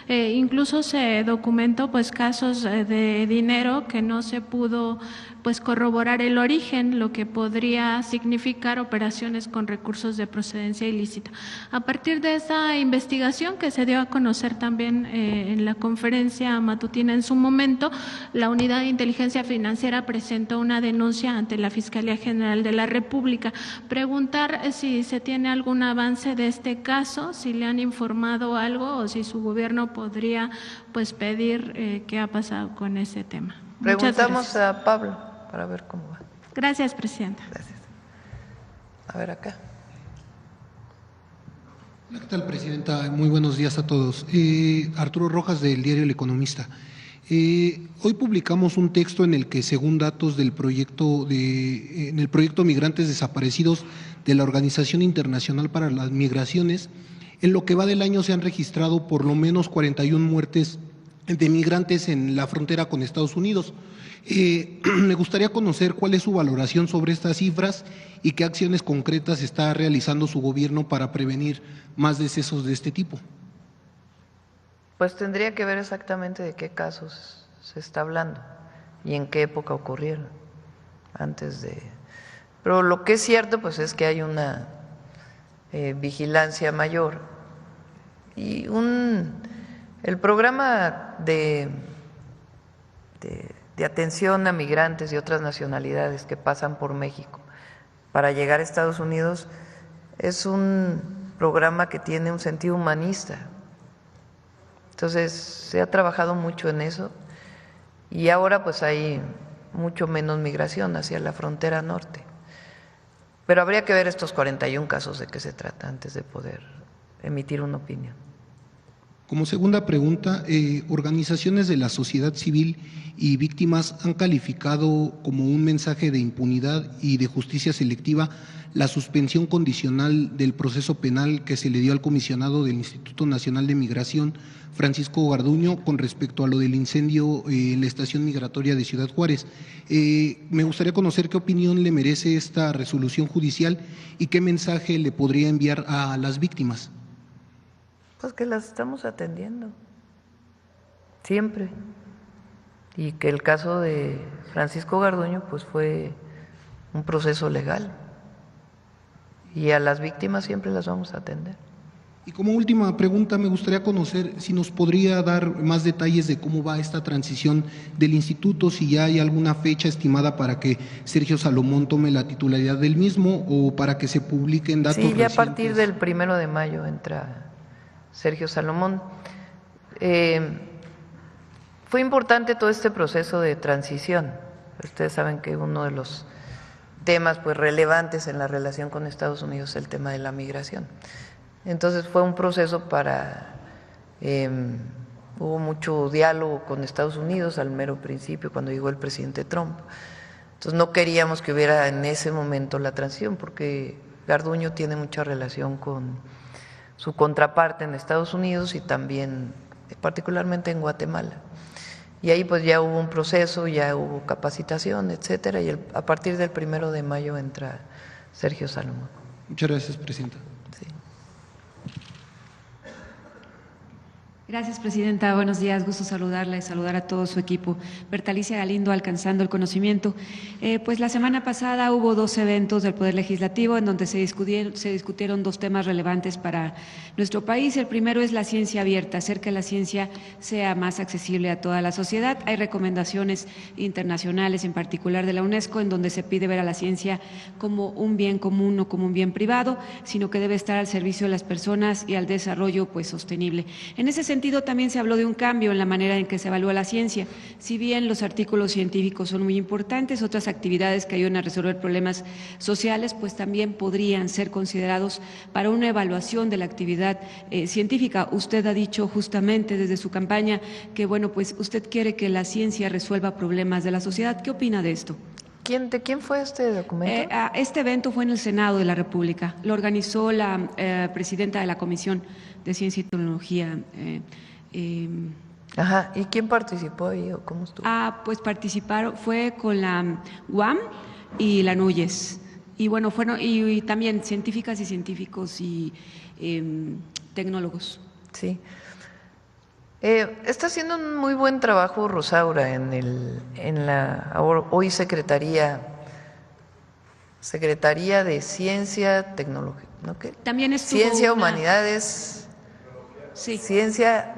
Incluso se documentó pues casos de dinero que no se pudo pues corroborar el origen, lo que podría significar operaciones con recursos de procedencia ilícita. A partir de esa investigación que se dio a conocer también en la conferencia matutina en su momento, la Unidad de Inteligencia Financiera presentó una denuncia ante la Fiscalía General de la República. preguntar si se tiene algún avance de este caso, si le han informado algo o si su gobierno podría pues pedir qué ha pasado con ese tema. Preguntamos a Pablo para ver cómo va. Gracias, presidenta. Gracias. A ver acá. Hola, ¿qué tal, presidenta? Muy buenos días a todos. Arturo Rojas, del diario El Economista. Hoy publicamos un texto en el que, según datos del en el proyecto Migrantes Desaparecidos de la Organización Internacional para las Migraciones, en lo que va del año se han registrado por lo menos 41 muertes de migrantes en la frontera con Estados Unidos. Me gustaría conocer cuál es su valoración sobre estas cifras y qué acciones concretas está realizando su gobierno para prevenir más decesos de este tipo. Pues tendría que ver exactamente de qué casos se está hablando y en qué época ocurrieron, antes de… Pero lo que es cierto pues es que hay una vigilancia mayor y el programa de atención a migrantes y otras nacionalidades que pasan por México para llegar a Estados Unidos es un programa que tiene un sentido humanista. Entonces se ha trabajado mucho en eso y ahora pues hay mucho menos migración hacia la frontera norte. Pero habría que ver estos 41 casos de qué se trata antes de poder emitir una opinión. Como segunda pregunta, organizaciones de la sociedad civil y víctimas han calificado como un mensaje de impunidad y de justicia selectiva la suspensión condicional del proceso penal que se le dio al comisionado del Instituto Nacional de Migración, Francisco Garduño, con respecto a lo del incendio en la estación migratoria de Ciudad Juárez. Me gustaría conocer qué opinión le merece esta resolución judicial y qué mensaje le podría enviar a las víctimas. Pues que las estamos atendiendo, siempre. Y que el caso de Francisco Garduño pues fue un proceso legal. Y a las víctimas siempre las vamos a atender. Y como última pregunta, me gustaría conocer si nos podría dar más detalles de cómo va esta transición del instituto, si ya hay alguna fecha estimada para que Sergio Salomón tome la titularidad del mismo o para que se publiquen datos recientes. Sí, ya recientes. A partir del 1 de mayo entra Sergio Salomón. Fue importante todo este proceso de transición. Ustedes saben que uno de los temas pues relevantes en la relación con Estados Unidos es el tema de la migración. Entonces fue un proceso hubo mucho diálogo con Estados Unidos al mero principio cuando llegó el presidente Trump. Entonces no queríamos que hubiera en ese momento la transición porque Garduño tiene mucha relación con su contraparte en Estados Unidos y también particularmente en Guatemala. Y ahí pues ya hubo un proceso, ya hubo capacitación, etcétera, y a partir del 1 de mayo entra Sergio Salomón. Muchas gracias, presidenta. Sí. Gracias, presidenta. Buenos días, gusto saludarla y saludar a todo su equipo. Bertalicia Galindo, Alcanzando el Conocimiento. Pues la semana pasada hubo 2 eventos del Poder Legislativo en donde se discutieron 2 temas relevantes para nuestro país. El primero es la ciencia abierta, hacer que la ciencia sea más accesible a toda la sociedad. Hay recomendaciones internacionales, en particular de la UNESCO, en donde se pide ver a la ciencia como un bien común, no como un bien privado, sino que debe estar al servicio de las personas y al desarrollo pues sostenible. En ese sentido, también se habló de un cambio en la manera en que se evalúa la ciencia. Si bien los artículos científicos son muy importantes, otras actividades que ayudan a resolver problemas sociales, pues también podrían ser considerados para una evaluación de la actividad científica. Usted ha dicho justamente desde su campaña que, bueno, pues usted quiere que la ciencia resuelva problemas de la sociedad. ¿Qué opina de esto? ¿De quién fue este documento? Este evento fue en el Senado de la República. Lo organizó la presidenta de la Comisión de Ciencia y Tecnología. Ajá, ¿y quién participó ahí o cómo estuvo? Pues participaron, fue con la UAM y la NUYES. Y bueno, fueron y también científicas y científicos y tecnólogos. Sí. Está haciendo un muy buen trabajo Rosaura en la hoy Secretaría de Ciencia, Tecnología, ¿no? ¿Qué? También estuvo Ciencia, Humanidades, sí. Ciencia,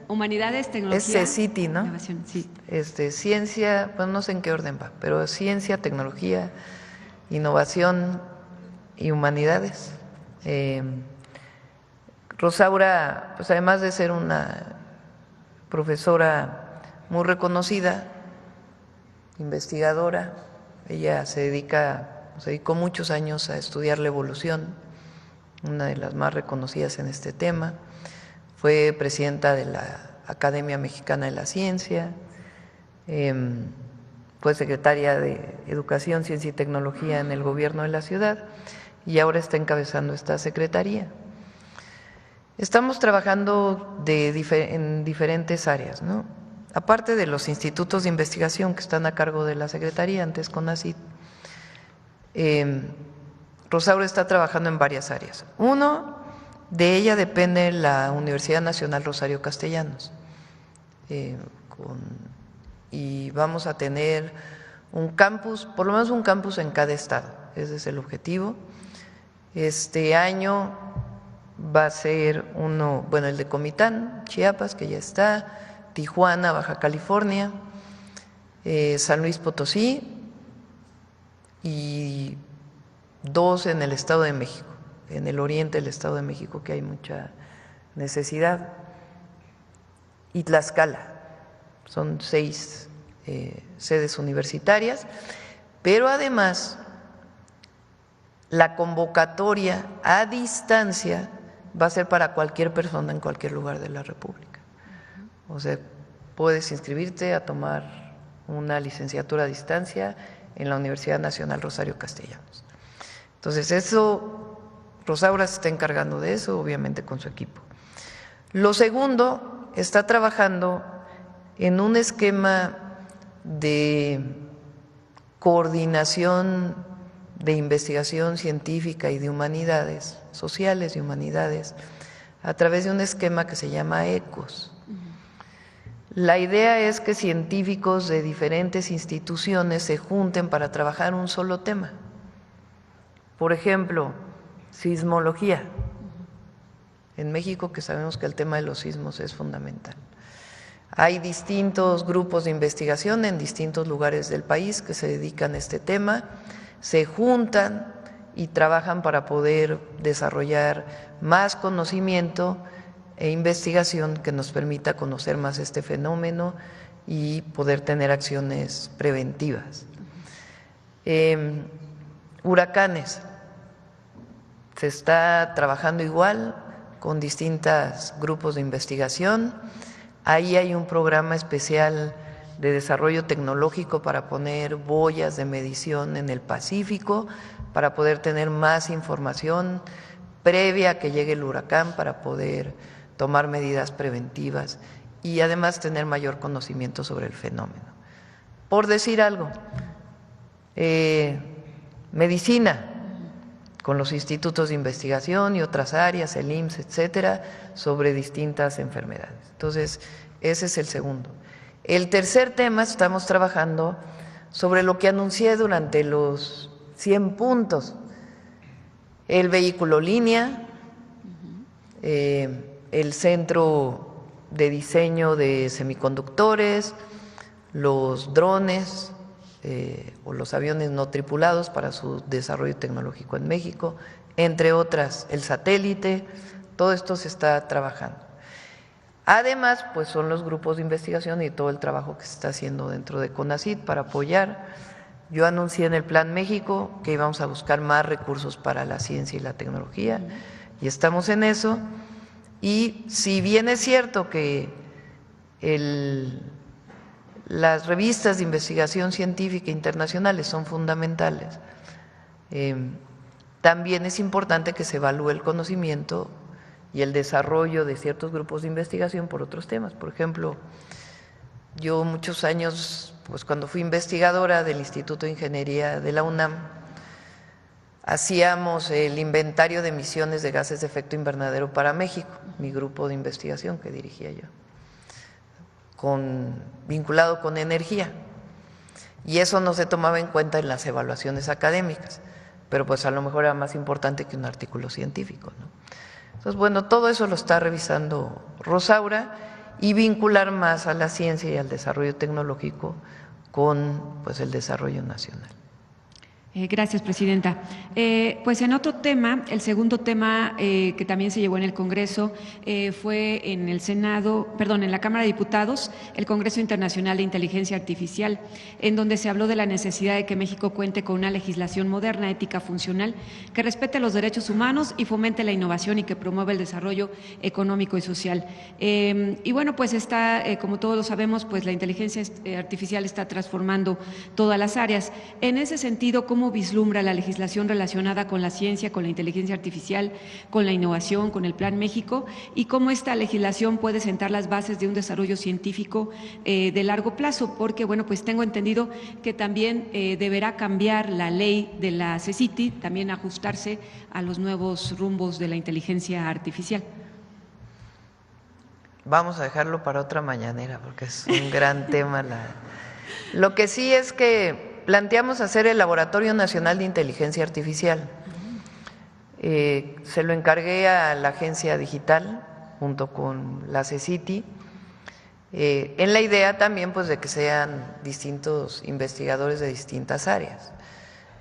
Humanidades, Tecnología, es CITI, ¿no? Innovación, sí. Ciencia, pues no sé en qué orden va, pero Ciencia, Tecnología, Innovación y Humanidades. Rosaura, pues además de ser una profesora muy reconocida, investigadora, ella se dedicó muchos años a estudiar la evolución, una de las más reconocidas en este tema. Fue presidenta de la Academia Mexicana de la Ciencia, fue secretaria de Educación, Ciencia y Tecnología en el gobierno de la ciudad y ahora está encabezando esta secretaría. Estamos trabajando en diferentes áreas, ¿no? Aparte de los institutos de investigación que están a cargo de la secretaría, antes CONACYT, Rosaura está trabajando en varias áreas. Uno, de ella depende la Universidad Nacional Rosario Castellanos, y vamos a tener un campus, por lo menos un campus en cada estado, ese es el objetivo. Este año va a ser uno, bueno, el de Comitán, Chiapas, que ya está, Tijuana, Baja California, San Luis Potosí y 2 en el Estado de México, en el oriente del Estado de México, que hay mucha necesidad, y Tlaxcala. Son 6 sedes universitarias, pero además la convocatoria a distancia va a ser para cualquier persona en cualquier lugar de la República. O sea, puedes inscribirte a tomar una licenciatura a distancia en la Universidad Nacional Rosario Castellanos. Entonces, eso, Rosaura se está encargando de eso, obviamente con su equipo. Lo segundo, está trabajando en un esquema de coordinación de investigación científica y de humanidades, sociales y humanidades, a través de un esquema que se llama ECOS. La idea es que científicos de diferentes instituciones se junten para trabajar un solo tema. Por ejemplo, sismología. En México, que sabemos que el tema de los sismos es fundamental. Hay distintos grupos de investigación en distintos lugares del país que se dedican a este tema, se juntan y trabajan para poder desarrollar más conocimiento e investigación que nos permita conocer más este fenómeno y poder tener acciones preventivas. Huracanes. Se está trabajando igual con distintos grupos de investigación. Ahí hay un programa especial de desarrollo tecnológico para poner boyas de medición en el Pacífico, para poder tener más información previa a que llegue el huracán, para poder tomar medidas preventivas y además tener mayor conocimiento sobre el fenómeno. Por decir algo, medicina, con los institutos de investigación y otras áreas, el IMSS, etcétera, sobre distintas enfermedades. Entonces, ese es el segundo. El tercer tema, estamos trabajando sobre lo que anuncié durante los 100 puntos, el vehículo línea, el centro de diseño de semiconductores, los drones, o los aviones no tripulados para su desarrollo tecnológico en México, entre otras, el satélite, todo esto se está trabajando. Además, pues son los grupos de investigación y todo el trabajo que se está haciendo dentro de CONACYT para apoyar. Yo anuncié en el Plan México que íbamos a buscar más recursos para la ciencia y la tecnología y estamos en eso. Y si bien es cierto que las revistas de investigación científica internacionales son fundamentales, también es importante que se evalúe el conocimiento y el desarrollo de ciertos grupos de investigación por otros temas. Por ejemplo, yo muchos años, pues cuando fui investigadora del Instituto de Ingeniería de la UNAM, hacíamos el inventario de emisiones de gases de efecto invernadero para México, mi grupo de investigación que dirigía yo, vinculado con energía, y eso no se tomaba en cuenta en las evaluaciones académicas, pero pues a lo mejor era más importante que un artículo científico, ¿no? Entonces, bueno, todo eso lo está revisando Rosaura y vincular más a la ciencia y al desarrollo tecnológico con pues el desarrollo nacional. Gracias, presidenta. Pues en otro tema, el segundo tema que también se llevó en el Congreso fue en el Senado, perdón, en la Cámara de Diputados, el Congreso Internacional de Inteligencia Artificial, en donde se habló de la necesidad de que México cuente con una legislación moderna, ética, funcional, que respete los derechos humanos y fomente la innovación y que promueva el desarrollo económico y social. Y bueno, pues está, como todos lo sabemos, pues la inteligencia artificial está transformando todas las áreas. En ese sentido, ¿cómo vislumbra la legislación relacionada con la ciencia, con la inteligencia artificial, con la innovación, con el Plan México, y cómo esta legislación puede sentar las bases de un desarrollo científico de largo plazo? Porque, bueno, pues tengo entendido que también deberá cambiar la ley de la CECITI, también ajustarse a los nuevos rumbos de la inteligencia artificial. Vamos a dejarlo para otra mañanera porque es un gran tema. Lo que sí es que planteamos hacer el Laboratorio Nacional de Inteligencia Artificial. Se lo encargué a la Agencia Digital junto con la CECITI, en la idea también pues de que sean distintos investigadores de distintas áreas.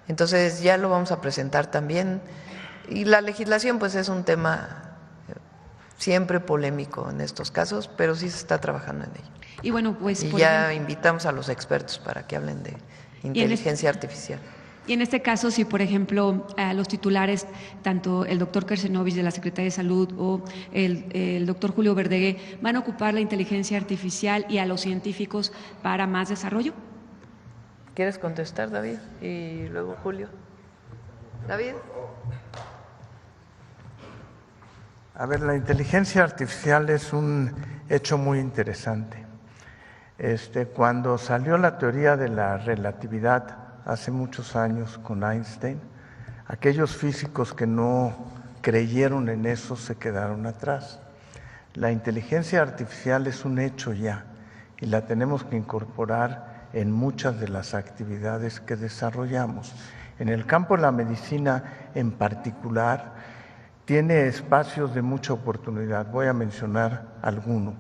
Entonces ya lo vamos a presentar también, y la legislación pues es un tema siempre polémico en estos casos, pero sí se está trabajando en ello. Y bueno, pues y ya invitamos a los expertos para que hablen de inteligencia artificial. Y en este caso, si por ejemplo a los titulares, tanto el doctor Kersenovich de la Secretaría de Salud o el doctor Julio Verdegué, ¿van a ocupar la inteligencia artificial y a los científicos para más desarrollo? ¿Quieres contestar, David? Y luego Julio. David. A ver, la inteligencia artificial es un hecho muy interesante. Cuando salió la teoría de la relatividad hace muchos años con Einstein, aquellos físicos que no creyeron en eso se quedaron atrás. La inteligencia artificial es un hecho ya y la tenemos que incorporar en muchas de las actividades que desarrollamos. En el campo de la medicina en particular, tiene espacios de mucha oportunidad. Voy a mencionar alguno.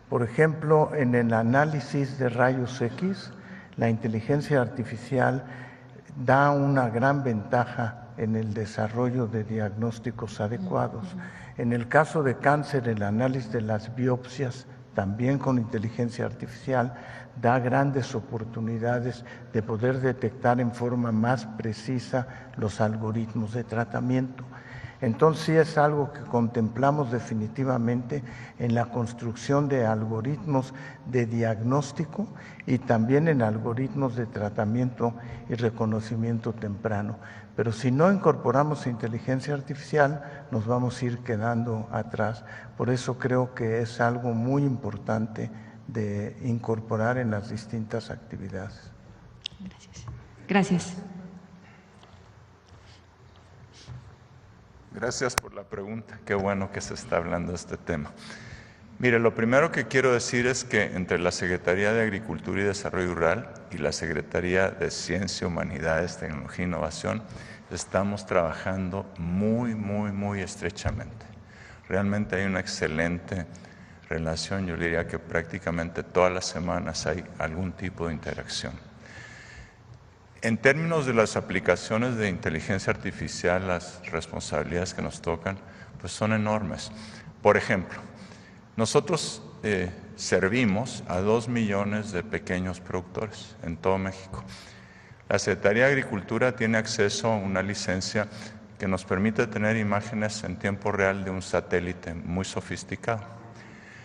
Por ejemplo, en el análisis de rayos X, la inteligencia artificial da una gran ventaja en el desarrollo de diagnósticos adecuados. En el caso de cáncer, el análisis de las biopsias, también con inteligencia artificial, da grandes oportunidades de poder detectar en forma más precisa los algoritmos de tratamiento. Entonces sí es algo que contemplamos definitivamente en la construcción de algoritmos de diagnóstico y también en algoritmos de tratamiento y reconocimiento temprano. Pero si no incorporamos inteligencia artificial, nos vamos a ir quedando atrás. Por eso creo que es algo muy importante de incorporar en las distintas actividades. Gracias. Gracias. Gracias por la pregunta. Qué bueno que se está hablando de este tema. Mire, lo primero que quiero decir es que entre la Secretaría de Agricultura y Desarrollo Rural y la Secretaría de Ciencia, Humanidades, Tecnología e Innovación estamos trabajando muy estrechamente. Realmente hay una excelente relación, yo diría que prácticamente todas las semanas hay algún tipo de interacción. En términos de las aplicaciones de inteligencia artificial, las responsabilidades que nos tocan, pues son enormes. Por ejemplo, nosotros servimos a 2 millones de pequeños productores en todo México. La Secretaría de Agricultura tiene acceso a una licencia que nos permite tener imágenes en tiempo real de un satélite muy sofisticado.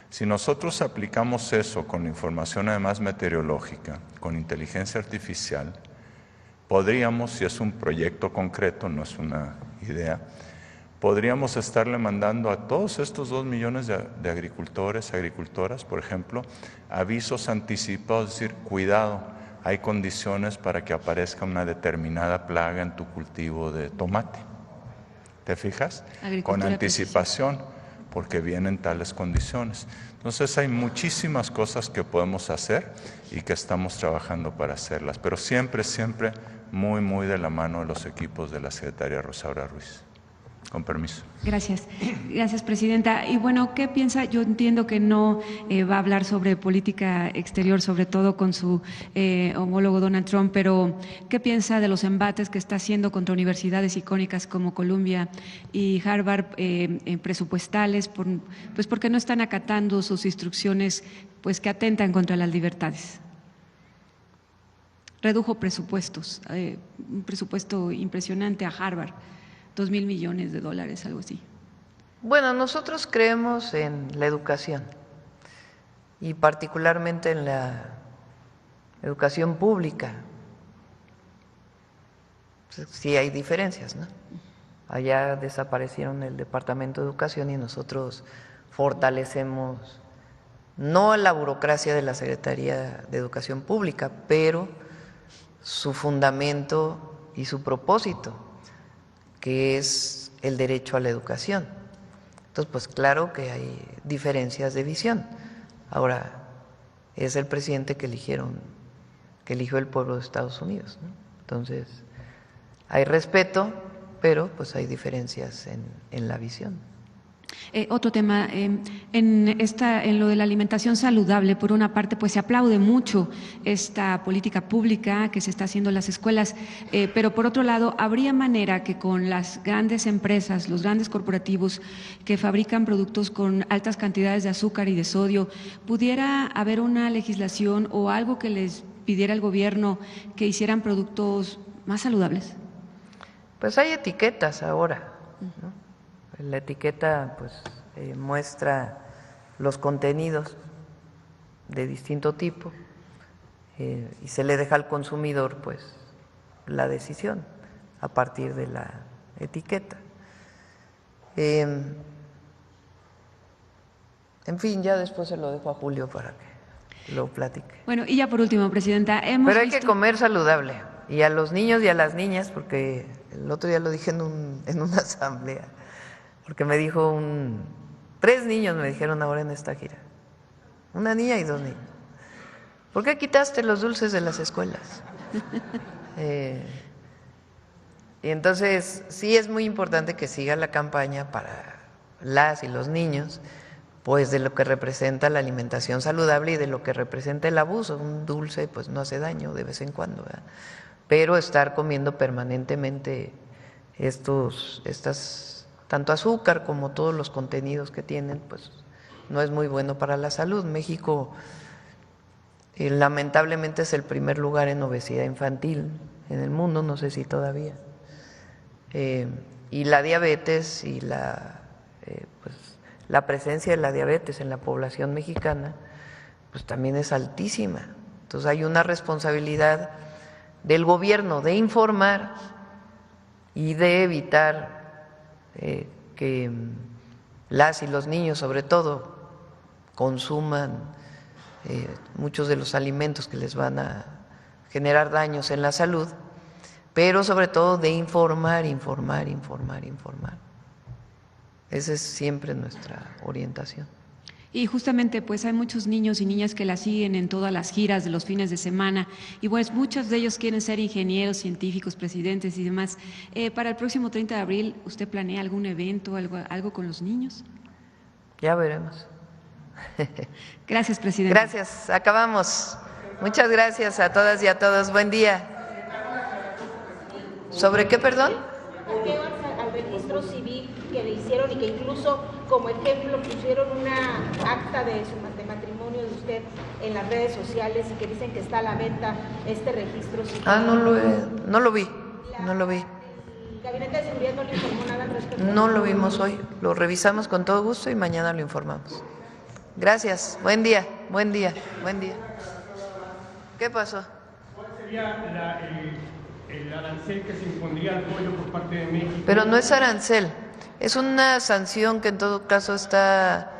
Si nosotros aplicamos eso con información además meteorológica, con inteligencia artificial, podríamos, si es un proyecto concreto, no es una idea, podríamos estarle mandando a todos estos 2 millones de agricultores, agricultoras, por ejemplo, avisos anticipados, es decir, cuidado, hay condiciones para que aparezca una determinada plaga en tu cultivo de tomate. ¿Te fijas? Con anticipación, porque vienen tales condiciones. Entonces hay muchísimas cosas que podemos hacer y que estamos trabajando para hacerlas, pero siempre muy de la mano de los equipos de la secretaria Rosaura Ruiz. Con permiso. Gracias. Gracias, presidenta. Y bueno, ¿qué piensa? Yo entiendo que no va a hablar sobre política exterior, sobre todo con su homólogo Donald Trump, pero ¿qué piensa de los embates que está haciendo contra universidades icónicas como Columbia y Harvard presupuestales, pues porque no están acatando sus instrucciones pues que atentan contra las libertades? Redujo presupuestos, un presupuesto impresionante a Harvard. 2,000 millones de dólares, algo así. Bueno, nosotros creemos en la educación y particularmente en la educación pública. Sí hay diferencias, ¿no? Allá desaparecieron el Departamento de Educación y nosotros fortalecemos no la burocracia de la Secretaría de Educación Pública, pero su fundamento y su propósito, que es el derecho a la educación. Entonces, pues claro que hay diferencias de visión. Ahora, es el presidente que eligió el pueblo de Estados Unidos, ¿no? Entonces, hay respeto, pero pues hay diferencias en la visión. Otro tema, en lo de la alimentación saludable, por una parte, pues se aplaude mucho esta política pública que se está haciendo en las escuelas, pero por otro lado, ¿habría manera que con las grandes empresas, los grandes corporativos que fabrican productos con altas cantidades de azúcar y de sodio, pudiera haber una legislación o algo que les pidiera al gobierno que hicieran productos más saludables? Pues hay etiquetas ahora, ¿no? La etiqueta pues muestra los contenidos de distinto tipo y se le deja al consumidor pues la decisión a partir de la etiqueta. En fin, ya después se lo dejo a Julio para que lo platique. Bueno, y ya por último, presidenta, Pero hay que comer saludable, y a los niños y a las niñas, porque el otro día lo dije en una asamblea, porque me dijo 3 niños me dijeron ahora en esta gira, una niña y 2 niños. ¿Por qué quitaste los dulces de las escuelas? Y entonces sí es muy importante que siga la campaña para las y los niños, pues de lo que representa la alimentación saludable y de lo que representa el abuso. Un dulce pues no hace daño de vez en cuando, ¿verdad? Pero estar comiendo permanentemente estas tanto azúcar como todos los contenidos que tienen, pues no es muy bueno para la salud. México lamentablemente es el primer lugar en obesidad infantil en el mundo, no sé si todavía. Y la diabetes y la presencia de la diabetes en la población mexicana, pues también es altísima. Entonces hay una responsabilidad del gobierno de informar y de evitar que las y los niños, sobre todo, consuman muchos de los alimentos que les van a generar daños en la salud, pero sobre todo de informar. Esa es siempre nuestra orientación. Y justamente pues hay muchos niños y niñas que la siguen en todas las giras de los fines de semana y pues muchos de ellos quieren ser ingenieros, científicos, presidentes y demás. Para el próximo 30 de abril, ¿usted planea algún evento, algo con los niños? Ya veremos. Gracias, presidente. Gracias, acabamos. Muchas gracias a todas y a todos. Buen día. ¿Sobre qué, perdón? Al registro civil que le hicieron y que incluso como ejemplo pusieron una acta de matrimonio de usted en las redes sociales y que dicen que está a la venta este registro civil. No lo vi. ¿El Gabinete de Seguridad no le informó nada al respecto? No lo vimos hoy, lo revisamos con todo gusto y mañana lo informamos. Gracias, buen día. ¿Qué pasó? ¿Cuál sería el arancel que se impondría al pollo por parte de México? Pero no es arancel, es una sanción que en todo caso está…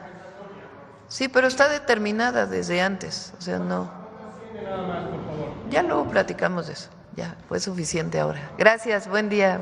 Sí, pero está determinada desde antes, o sea, no… Nada más, por favor. Ya luego platicamos de eso, ya fue suficiente ahora. Gracias, buen día.